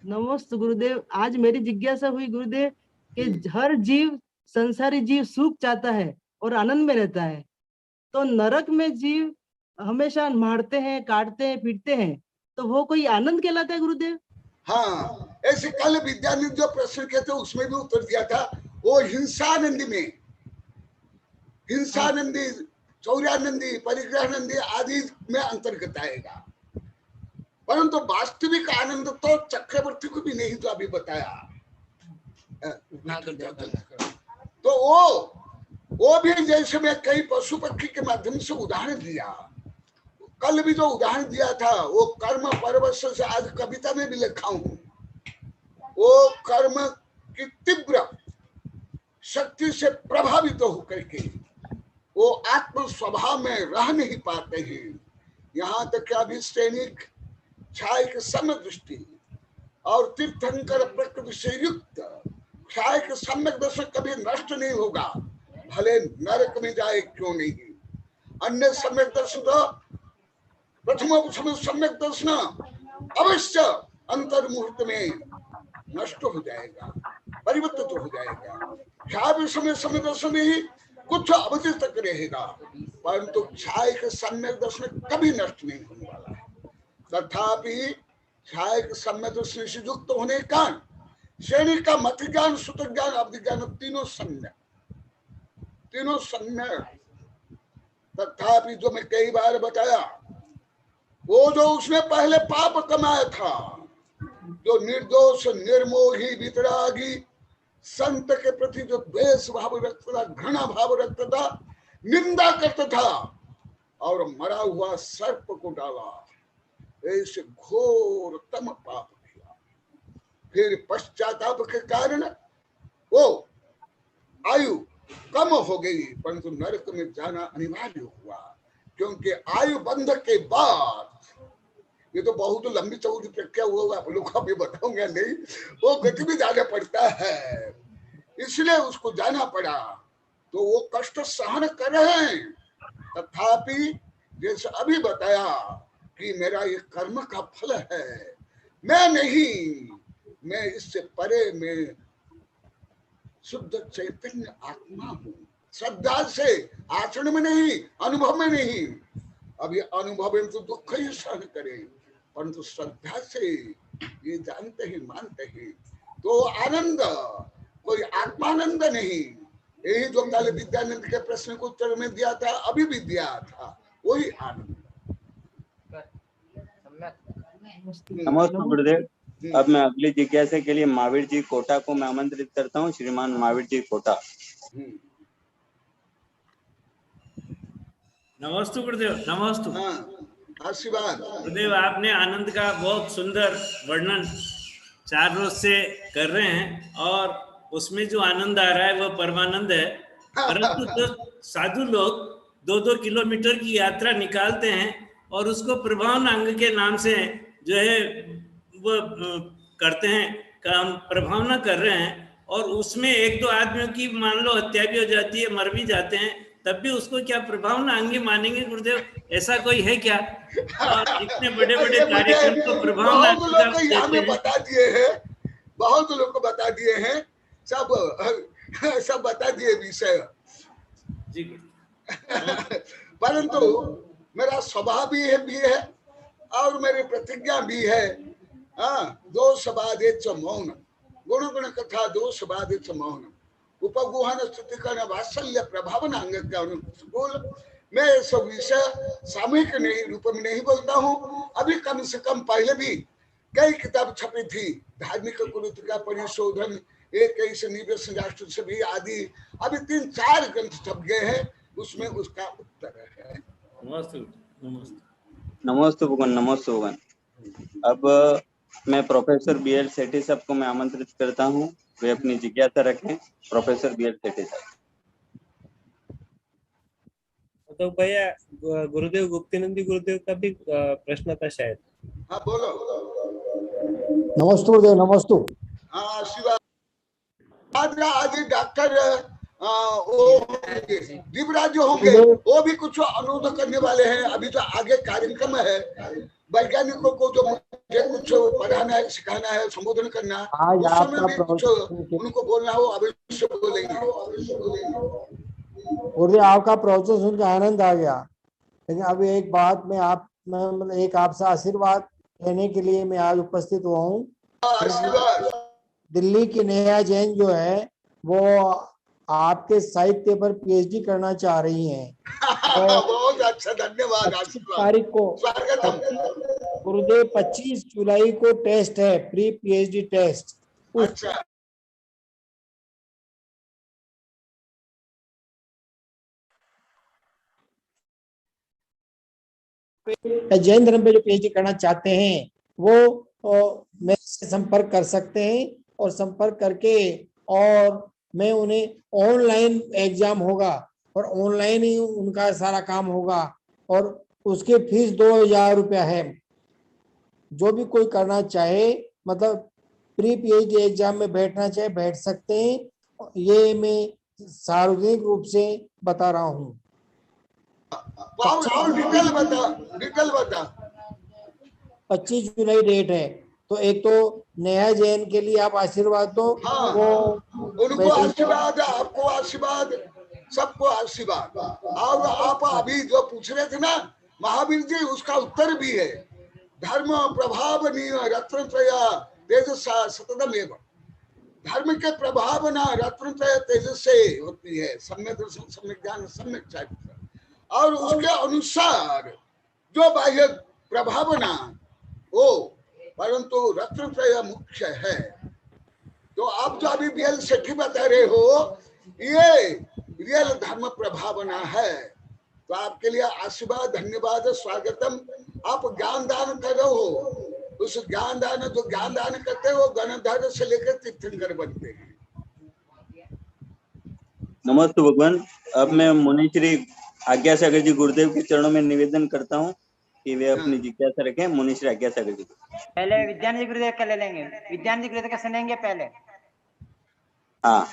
नमस्ते गुरुदेव। आज मेरी जिज्ञासा हुई गुरुदेव कि हर जीव, संसारी जीव सुख चाहता है और आनंद में रहता है, तो नरक में जीव हमेशा मारते हैं, काटते हैं, पीटते हैं, तो वो कोई आनंद कहलाता है गुरुदेव? हाँ, ऐसे कल विद्यानंद जो प्रश्न कहते उसमें भी उत्तर दिया था। वो हिंसानंदी में, हिंसानंदी, चौर्यानंदी, परिग्रहानंदी आदि में अंतर्गत आएगा। परंतु वास्तविक आनंद तो चक्रवर्ती को भी नहीं तो अभी बताया। तो वो भी जैसे मैं कई पशु पक्षी के माध्यम से उदाहरण दिया, कल भी जो उदाहरण दिया था वो कर्म परवश से आज कविता में भी लिखा हूं। वो कर्म की तीव्र शक्ति से प्रभावित होकर के वो आत्म स्वभाव में रह नहीं पाते हैं। यहाँ तक कि अभी सैनिक छाय के सम्यक दृष्टि और तीर्थंकर प्रकृति से युक्त छाय के सम्यक दर्शन कभी नष्ट नहीं होगा, भले नरक में जाए क्यों नहीं। अन्य सम्यक दर्शन तो प्रथम सम्यक दर्शन अवश्य अंतर मुहूर्त में नष्ट हो जाएगा, परिवर्तित हो जाएगा। छाया समय समय दर्शन में ही कुछ अवधि तक रहेगा, परंतु छाया के सम्यक दर्शन कभी नष्ट नहीं होने वाला है। तथापि छाया के सम्यक दर्शन से युक्त होने का श्रेणी का मत ज्ञान, सुत ज्ञान, अवधि ज्ञान तीनों सम्यक। तथापि जो मैं कई बार बताया, वो जो उसने पहले पाप कमाया था, जो निर्दोष निर्मोही वितरागी संत के प्रति जो द्वेष भाव रखता था, घृणा भाव रखता था, निंदा करता था और मरा हुआ सर्प को डाला, ऐसे घोरतम पाप किया। फिर पश्चाताप के कारण वो आयु कम हो गई, परंतु नरक में जाना अनिवार्य हुआ, क्योंकि आयु बंध के बाद, ये तो बहुत लंबी चौड़ी प्रक्रिया हुआ, आप लोग अभी बताऊंगा नहीं, वो गति में जाना पड़ता है, इसलिए उसको जाना पड़ा। तो वो कष्ट सहन कर रहे हैं। तथापि जैसे अभी बताया कि मेरा ये कर्म का फल है, मैं नहीं, मैं इससे परे, मैं शुद्ध चैतन्य आत्मा हूँ, श्रद्धा से, आचरण में नहीं, अनुभव में नहीं। अभी अनुभव में तो दुख ही सहन करे, परंतु श्रद्धा से ये जानते ही मानते ही तो आनंद, कोई आत्मानंद नहीं। यही जो कल विद्यानंद के प्रश्न को उत्तर में दिया था, अभी भी दिया था, वही आनंद। नमस्ते गुरुदेव। अब मैं अगली जिज्ञासा के लिए महावीर जी कोटा को मैं आमंत्रित करता हूँ। श्रीमान महावीर जी कोटा। नमस्ते गुरुदेव। नमस्ते। आशीर्वाद गुरुदेव, आपने आनंद का बहुत सुंदर वर्णन 4 रोज से कर रहे हैं और उसमें जो आनंद आ रहा है वो परमानंद है। परंतु जो साधु लोग 2-2 किलोमीटर की यात्रा निकालते हैं और उसको प्रभावन अंग के नाम से जो है वो करते हैं, काम प्रभावना कर रहे हैं, और उसमें 1-2 आदमियों की मान लो हत्या भी हो जाती है, मर भी जाते हैं, तब भी उसको क्या प्रभावना अंगी मानेंगे गुरुदेव? ऐसा कोई है क्या? और इतने बड़े बड़े कार्यक्रम को प्रभावना बता दिए हैं, बहुत लोग को बता दिए हैं, सब बता दिए विषय जी। परंतु मेरा स्वभाव भी है और मेरी प्रतिज्ञा भी है। दोष बाधित मौन, गुण गुण कथा दोष बाधित मौन, उपगुहन स्तुति करना वात्सल्य प्रभावन अंग का अनुकूल। मैं सब विषय सामूहिक नहीं रूप में नहीं बोलता हूँ। अभी कम से कम पहले भी कई किताब छपी थी, धार्मिक कुरुति का परिशोधन, एक ऐसे निवेश राष्ट्र से भी आदि, अभी 3-4 ग्रंथ छप गए हैं, उसमें उसका उत्तर है। नमस्ते भगवान। नमस्ते भगवान। अब मैं प्रोफेसर BL सेठी साहब को मैं आमंत्रित करता हूँ, वे अपनी जिज्ञासा रखें। प्रोफेसर BL सेठी साहब। तो भैया गुरुदेव गुप्तिनंदी गुरुदेव का भी प्रश्न था शायद। हाँ बोलो। नमस्ते गुरुदेव। नमस्ते। हाँ शिवा। आज डॉक्टर दिवराज जो होंगे वो भी कुछ अनुरोध करने वाले हैं। अभी जो आगे कार्यक्रम है, वैज्ञानिकों को जो मुझे कुछ पढ़ाना है, सिखाना है, संबोधन करना, उस समय भी कुछ उनको बोलना हो, अवश्य बोलेंगे। गुरुदेव आपका प्रवचन सुन के आनंद आ गया, लेकिन अभी एक बात मैं एक आपसे आशीर्वाद लेने के लिए मैं आज उपस्थित हुआ हूँ। दिल्ली की नेहा जैन जो है वो आपके साहित्य पर PhD करना चाह रही हैं। बहुत अच्छा, धन्यवाद। 25 तारीख को गुरुदेव 25 जुलाई को टेस्ट है, प्री PhD टेस्ट। अच्छा। जैन धर्म पे जो PhD करना चाहते हैं वो मेरे से संपर्क कर सकते हैं, और संपर्क करके और मैं उन्हें ऑनलाइन एग्जाम होगा और ऑनलाइन ही उनका सारा काम होगा, और उसकी फीस 2000 रुपया है। जो भी कोई करना चाहे, मतलब प्री PhD एग्जाम में बैठना चाहे बैठ सकते हैं। ये मैं सार्वजनिक रूप से बता रहा हूँ। डिटेल बता। 25 जुलाई डेट है। तो एक तो नेहा जैन के लिए आप आशीर्वाद दो। हाँ, वो उनको आशीर्वाद, आपको आशीर्वाद, सबको आशीर्वाद। और आप अभी जो पूछ रहे थे ना महावीर जी, उसका उत्तर भी है। धर्म प्रभावनीय रत्नत्रय तेजसा सततमेव। धर्म के प्रभावना रत्नत्रय तेजस से होती है, सम्यक दर्शन, सम्यक ज्ञान, सम्यक चारित्र। और उसके अनुसार जो बाह्य प्रभावना वो, परंतु रत्नत्रय मुख्य है। तो आप जो अभी BL सेठी बता रहे हो, ये रियल धर्म प्रभावना है। तो आपके लिए आशीर्वाद, धन्यवाद, स्वागतम। आप ज्ञान दान कर रहे हो, उस ज्ञान दान जो ज्ञान दान करते हो गणधर से लेकर तीर्थंकर बनते हैं। नमस्ते भगवान। अब मैं मुनिश्री आज्ञा सागर जी गुरुदेव के चरणों में निवेदन करता हूँ कि वे अपनी जिज्ञासा रखें। मुनिश्री आज्ञा सागर जी। पहले विज्ञान जी गुरुदेव का ले लेंगे, विज्ञान जी गुरुदेव का सुनेंगे पहले। हाँ।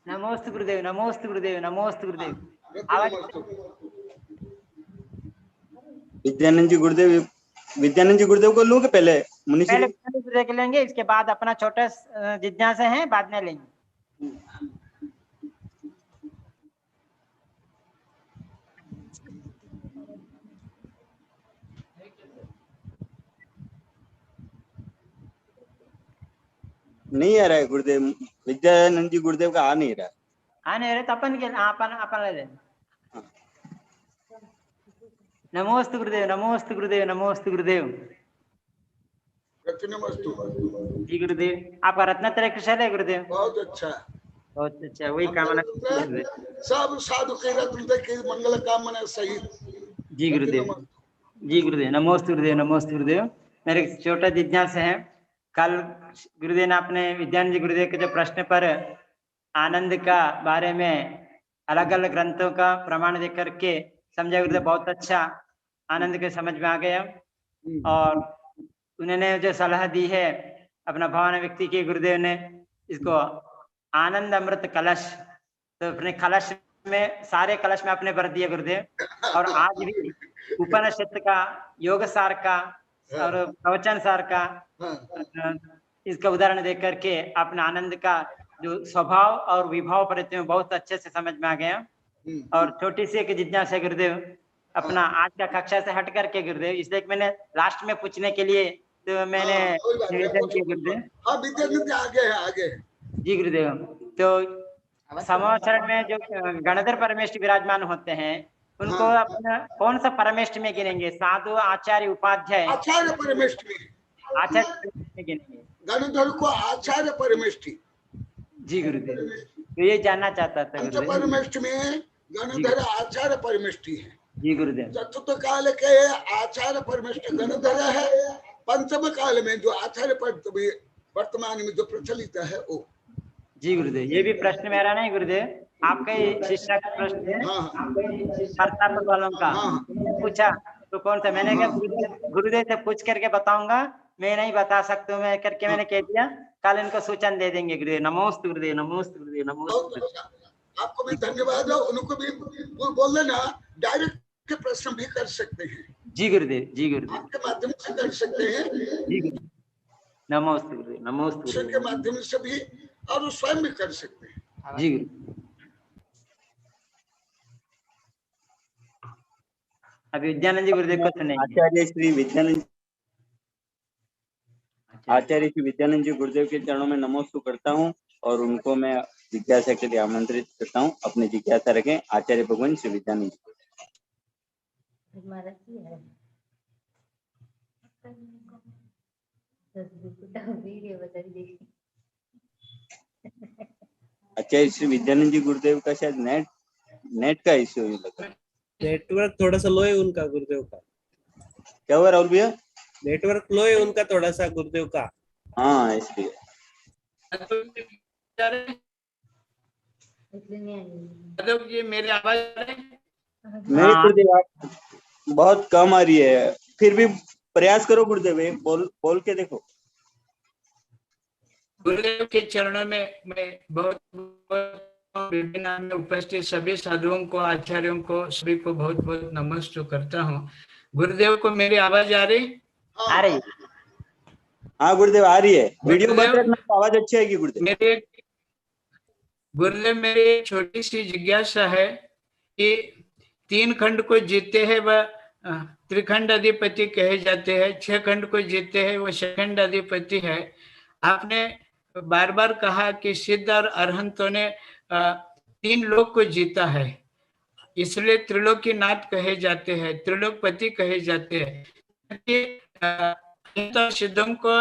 नमोस्तु गुरुदेव, नमोस्तु गुरुदेव, नमोस्तु गुरुदेव। विद्यानंद जी गुरुदेव को लूँ कि पहले मुनि पहले श्री विद्यार्थी गुरुदेव के लेंगे, इसके बाद अपना छोटा जिज्ञासा है बाद में लेंगे। नहीं आ रहा है गुरुदेव, विद्यानंद जी गुरुदेव का आ नहीं रहा। हाँ नहीं रहे तो अपन के अपन ले लेंगे। नमोस्तु गुरुदेव, नमोस्तु गुरुदेव, नमोस्तु गुरुदेव। नमस्तु जी गुरुदेव, आपका रत्नत्रय कुशल है गुरुदेव? बहुत अच्छा, बहुत अच्छा, वही कामना गुरुदेव। सब साधु के रत्न की मंगल कामना सहित। जी गुरुदेव, जी गुरुदेव, नमोस्तु गुरुदेव, नमोस्तु गुरुदेव। मेरे छोटा जिज्ञासा है, कल गुरुदेव ने अपने विद्यानंद जी गुरुदेव के जो प्रश्न पर आनंद का बारे में अलग अलग ग्रंथों का प्रमाण दे करके समझा गुरुदेव, बहुत अच्छा आनंद के समझ में आ गया। और उन्होंने जो सलाह दी है अपना भावना व्यक्ति के गुरुदेव ने, इसको आनंद अमृत कलश, तो अपने कलश में सारे कलश में अपने भर दिए गुरुदेव। और आज भी उपनिषद का, योग सार का और प्रवचन सार का इसका उदाहरण दे करके अपना आनंद का जो स्वभाव और विभाव प्रति में बहुत अच्छे से समझ में आ गया। और छोटी सी एक जिज्ञासा है गुरुदेव, अपना आज का कक्षा से हट करके गुरुदेव, इसलिए मैंने लास्ट में पूछने के लिए तो मैंने निवेदन किया गुरुदेव। हाँ विद्यानंद आगे है, आगे है। जी गुरुदेव, तो समाचरण में जो गणधर परमेष्ठ विराजमान होते हैं उनको अपना कौन सा परमेष्ठ में गिनेंगे? साधु, आचार्य, उपाध्याय? आचार्य परमेष्ठ में, आचार्य में गिनेंगे गणधर को आचार्य परमेष्ठ। जी गुरुदेव, तो ये जानना चाहता था गुरुदेव। परमेष्ठ में गणधर आचार्य परमेष्ठ है। जी गुरुदेव, चतुर्थ काल के आचार्य परमेष्ठ गणधर है। पंचम काल में जो आचार्य पद वर्तमान में जो प्रचलित है वो। जी गुरुदेव, ये भी प्रश्न मेरा नहीं गुरुदेव, आपका ही शिष्य का प्रश्न है, कर्तापद वालों का पूछा तो कौन सा? मैंने कहा गुरुदेव से पूछ करके बताऊंगा, मैं नहीं बता सकता हूँ मैं करके मैंने कह दिया। कल इनको सूचन दे देंगे गुरुदेव। नमोस्तु गुरुदेव, नमोस्तु गुरुदेव, नमोस्तु। आपको भी धन्यवाद है, उनको भी बोल देना, डायरेक्ट प्रश्न भी कर सकते हैं। जी गुरुदेव, जी गुरुदेव, आपके माध्यम से कर सकते हैं। जी गुरुदेव, नमोस्तु गुरुदेव, नमोस्तु के माध्यम से भी, और स्वयं भी कर सकते हैं। जी गुरुदेव। अभी विद्यानंद जी गुरुदेव को सुनेंगे। आचार्य श्री विद्यानंद जी गुरुदेव के चरणों में नमोस्तु करता हूँ और उनको मैं जिज्ञासा के लिए आमंत्रित करता हूँ। अपने जिज्ञासा रखें। आचार्य भगवान श्री विद्यानंद जी। आचार्य श्री विद्यानंद जी गुरुदेव का शायद नेट का इश्यू लग रहा है। नेटवर्क थोड़ा सा लो है उनका गुरुदेव का। क्या हुआ राहुल भैया? नेटवर्क लो है उनका थोड़ा सा गुरुदेव का। हाँ इसलिए ये मेरी आवाज नहीं गुरुदेव बहुत कम आ रही है, फिर भी प्रयास करो गुरुदेव, बोल के देखो। गुरुदेव के चरणों में मैं बहुत विभिन्न में उपस्थित सभी साधुओं को, आचार्यों को, सभी को बहुत बहुत नमस्ते करता हूँ। गुरुदेव को मेरी आवाज आ रही? आ रही। हाँ गुरुदेव आ रही है। वीडियो बंद रखना, आवाज अच्छी आएगी गुरुदेव। मेरी छोटी सी जिज्ञासा है कि 3 खंड को जीते हैं वह त्रिखंड अधिपति कहे जाते हैं, 6 खंड को जीते हैं वह शखंड अधिपति है। आपने बार बार कहा कि सिद्ध और अरहंतों ने 3 लोक को जीता है, इसलिए त्रिलोकीनाथ कहे जाते हैं, त्रिलोकपति कहे जाते हैं। सिद्धों को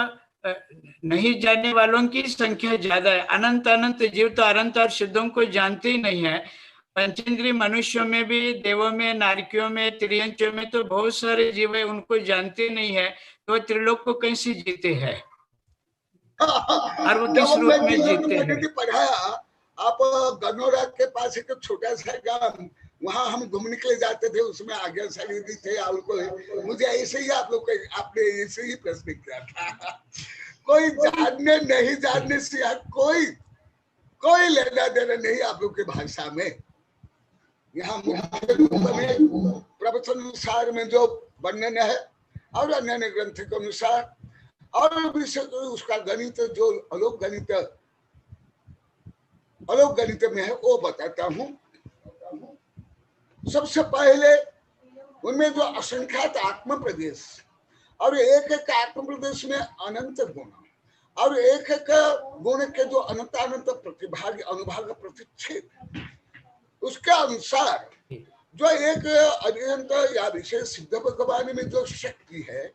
नहीं जानने वालों की संख्या ज्यादा है। अनंत जीव तो अनंत और सिद्धों को जानते ही नहीं है। पंचेंद्रीय मनुष्यों में भी, देवों में, नारकियों में, त्रियंचों में तो बहुत सारे जीव है, उनको जानते नहीं है, तो त्रिलोक को कैसे जीते हैं और वो किस रूप में जीते हैं? पढ़ाया आप गनौरा के पास एक छोटा सा गांव, वहां हम घूमने के लिए जाते थे, उसमें आज्ञाशाली भी थे। आपको मुझे ऐसे ही आप लोग को आपने ऐसे ही प्रश्न किया था। कोई जानने नहीं जानने से कोई लेना देना नहीं आप लोग के भाषा में। यहाँ प्रवचन अनुसार में जो वर्णन है और अन्य ग्रंथ के अनुसार और विशेष उसका गणित जो अलोक गणित में है वो बताता हूं। सबसे पहले उनमें जो असंख्यात आत्म प्रदेश और एक एक आत्म प्रदेश में अनंत गुण और एक एक गुण के जो अनंत प्रतिभाग अनुभाग प्रतिच्छेद, उसके अनुसार जो एक अत्यंत या विशेष सिद्ध भगवान में जो शक्ति है,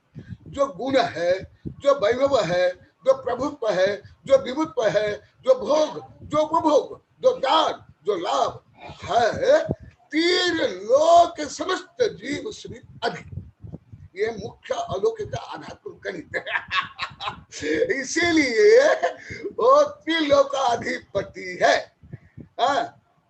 जो गुण है, जो वैभव है, जो प्रभुत्व है, जो विभुत्व है, जो भोग, जो उपभोग, जो दान, जो लाभ है, तीन लोक समस्त जीव से अधिक, ये मुख्य अलौकिक आध्यात्मिक गणित है। इसीलिए वो त्रिलोकाधिपति है।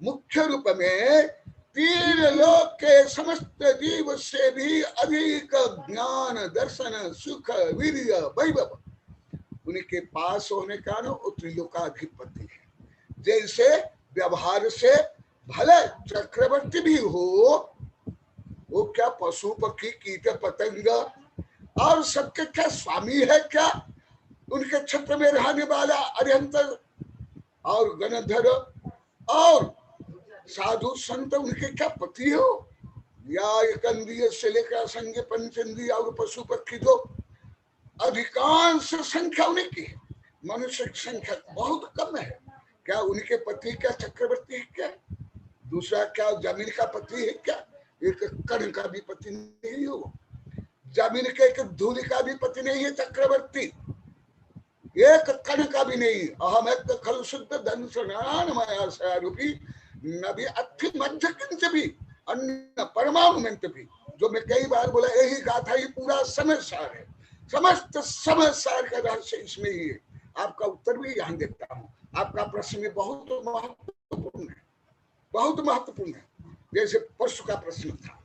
मुख्य रूप में तीन लोक के समस्त जीव से भी अधिक ज्ञान, दर्शन, सुख, वीर्य, वैभव उनके पास होने का ना वो त्रिलोकाधिपति है। जैसे व्यवहार से भले चक्रवर्ती भी हो, वो क्या पशु पक्षी कीट पतंग और सबके क्या स्वामी है क्या? उनके छत्र में रहने वाला अरिहंत और गणधर और साधु संत उनके क्या पति हो? या एक इंद्रिय से लेकर असंग पंचेंद्रिय और पशु पक्षी जो अधिकांश संख्या उनकी है, मनुष्य की संख्या बहुत कम है। क्या उनके पति क्या चक्रवर्ती है क्या? दूसरा क्या जमीन का पति है क्या? एक कण का भी पति नहीं हो, जमीन के एक धूलि का भी पति नहीं है चक्रवर्ती, एक कण का भी नहीं। अहम एक खल शुद्ध धन माया रूपी नबी अथि मध्य किंच भी अन्य परमाणु मंत्र भी, जो मैं कई बार बोला, यही गाथा ही पूरा समय सार है। समस्त समय सार का रहस्य इसमें ही है। आपका उत्तर भी यहाँ देता हूँ। आपका प्रश्न बहुत महत्वपूर्ण है, बहुत महत्वपूर्ण है। जैसे परसों का प्रश्न था,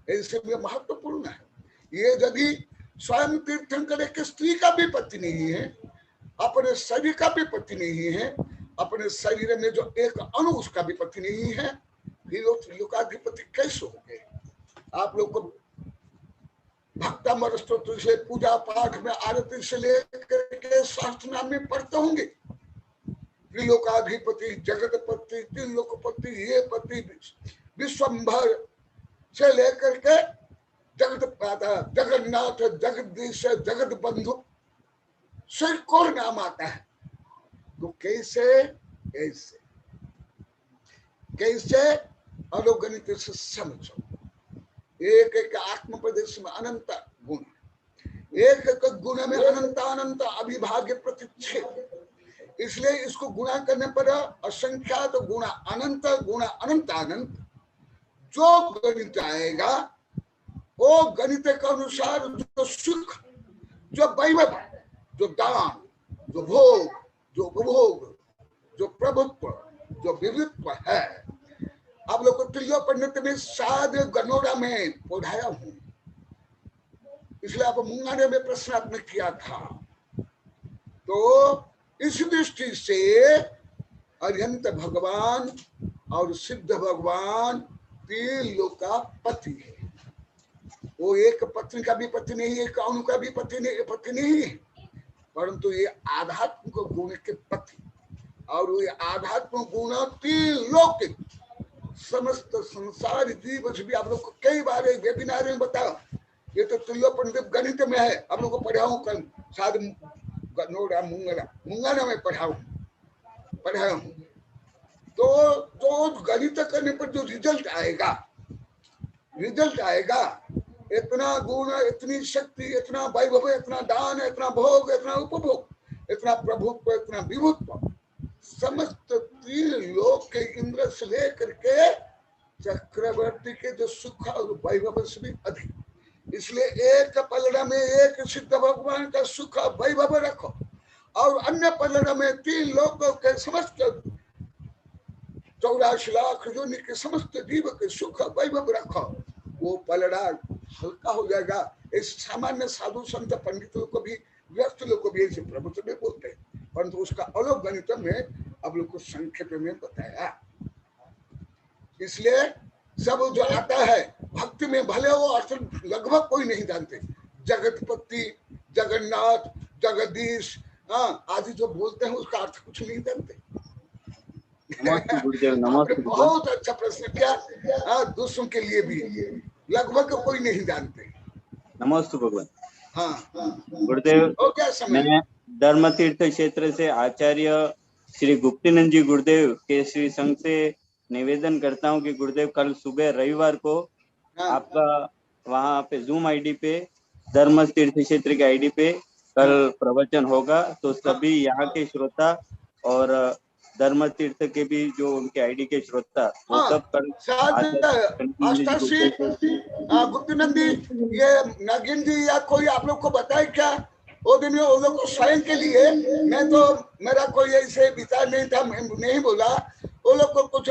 ऐसे में महत्वपूर्ण है। ये यदि स्वयं तीर्थंकर एक स्त्री का भी पति नहीं है, अपने शरीर का भी पति नहीं है, अपने शरीर में जो एक अणु उसका भी पति नहीं है, फिर वो त्रिलोकाधिपति कैसे हो गए? आप लोग को भक्तामर स्तोत्र से पूजा पाठ में आरती से लेकर के शास्त्र नाम में पढ़ते होंगे। त्रिलोकाधिपति, जगतपति, त्रिलोकपति, ये पति, विश्वंभर से लेकर के जगत पाता, जगन्नाथ, जगदीश, जगत बंधु, सैकड़ों नाम आता है। तो कैसे अलोगणित से समझो। एक एक आत्म प्रदेश में अनंत गुण, एक एक गुण में अनंत अविभाज्य प्रतिच्छेद। इसलिए इसको गुणा करने पर असंख्यात गुणा अनंत अनंत जो गणित आएगा, वो गणित के अनुसार जो सुख, जो वैभव, जो दान, जो भोग, जो उपभोग, जो प्रभुत्व, जो विवित्व है। आप लोग को त्रियो पंडित में साध गनोरा में पढ़ाया हूं, इसलिए आप मुंगाने में प्रश्न आपने किया था। तो इस दृष्टि से अरिहंत भगवान और सिद्ध भगवान तीन लोक का पति है। वो एक पत्नी का भी पति नहीं, एक अणु का भी पति नहीं है, परंतु ये आध्यात्मिक गुण के पति। और ये आध्यात्मिक गुण तीन लौकिक समस्त संसार जीव भी आप लोग को कई बार वेबिनार में बताओ। ये तो तुल्य पंडित गणित में है, आप लोग को पढ़ाऊं कल शायद गनोरा मुंगाना में पढ़ाया हूं। तो गणित करने पर जो रिजल्ट आएगा, इतना गुण, इतनी शक्ति, इतना वैभव, इतना दान, इतना भोग, इतना उपभोग, इतना प्रभुत्व, इतना विभुत्व, समस्त तीन लोक के इंद्र से लेकर के चक्रवर्ती के जो सुख और वैभव से भी अधिक। इसलिए एक पलड़ा में एक सिद्ध भगवान का सुख वैभव रखो और अन्य पलड़ा में तीन लोकों के समस्त 84 लाख योनि के समस्त जीव के सुख वैभव रखो, वो पलड़ा हल्का हो जाएगा। इस सामान्य साधु संत पंडितों को भी, व्यस्त लोग को भी ऐसे प्रभुत्व में बोलते हैं, परंतु उसका अलग गणित में अब लोग को संक्षेप में बताया। इसलिए सब जो आता है भक्ति में, भले वो अर्थ लगभग कोई नहीं जानते। जगतपति, जगन्नाथ, जगदीश आदि जो बोलते हैं उसका अर्थ कुछ नहीं जानते। नमस्ते गुरुदेव, आपने नमस्ते गुरुदेव। बहुत अच्छा प्रश्न किया। दूसरों के लिए भी लगभग कोई नहीं जानते। नमस्ते भगवान। हाँ गुरुदेव, हो गया समय। मैं धर्म तीर्थ क्षेत्र से आचार्य श्री गुप्तिनंद जी गुरुदेव के श्री संघ से निवेदन करता हूं कि गुरुदेव कल सुबह रविवार को आपका वहां पे जूम आईडी पे धर्म तीर्थ क्षेत्र के आईडी पे कल प्रवचन होगा, तो सभी यहाँ के श्रोता और धर्म तीर्थ के भी जो उनके आईडी के श्रोता वो सब कल गुप्तिनंदी ये नागिन जी या कोई आप लोग को बताए क्या वो दिन वो लोग को स्वयं के लिए? मैं तो मेरा कोई ऐसे विचार नहीं था, नहीं बोला। वो लोग को कुछ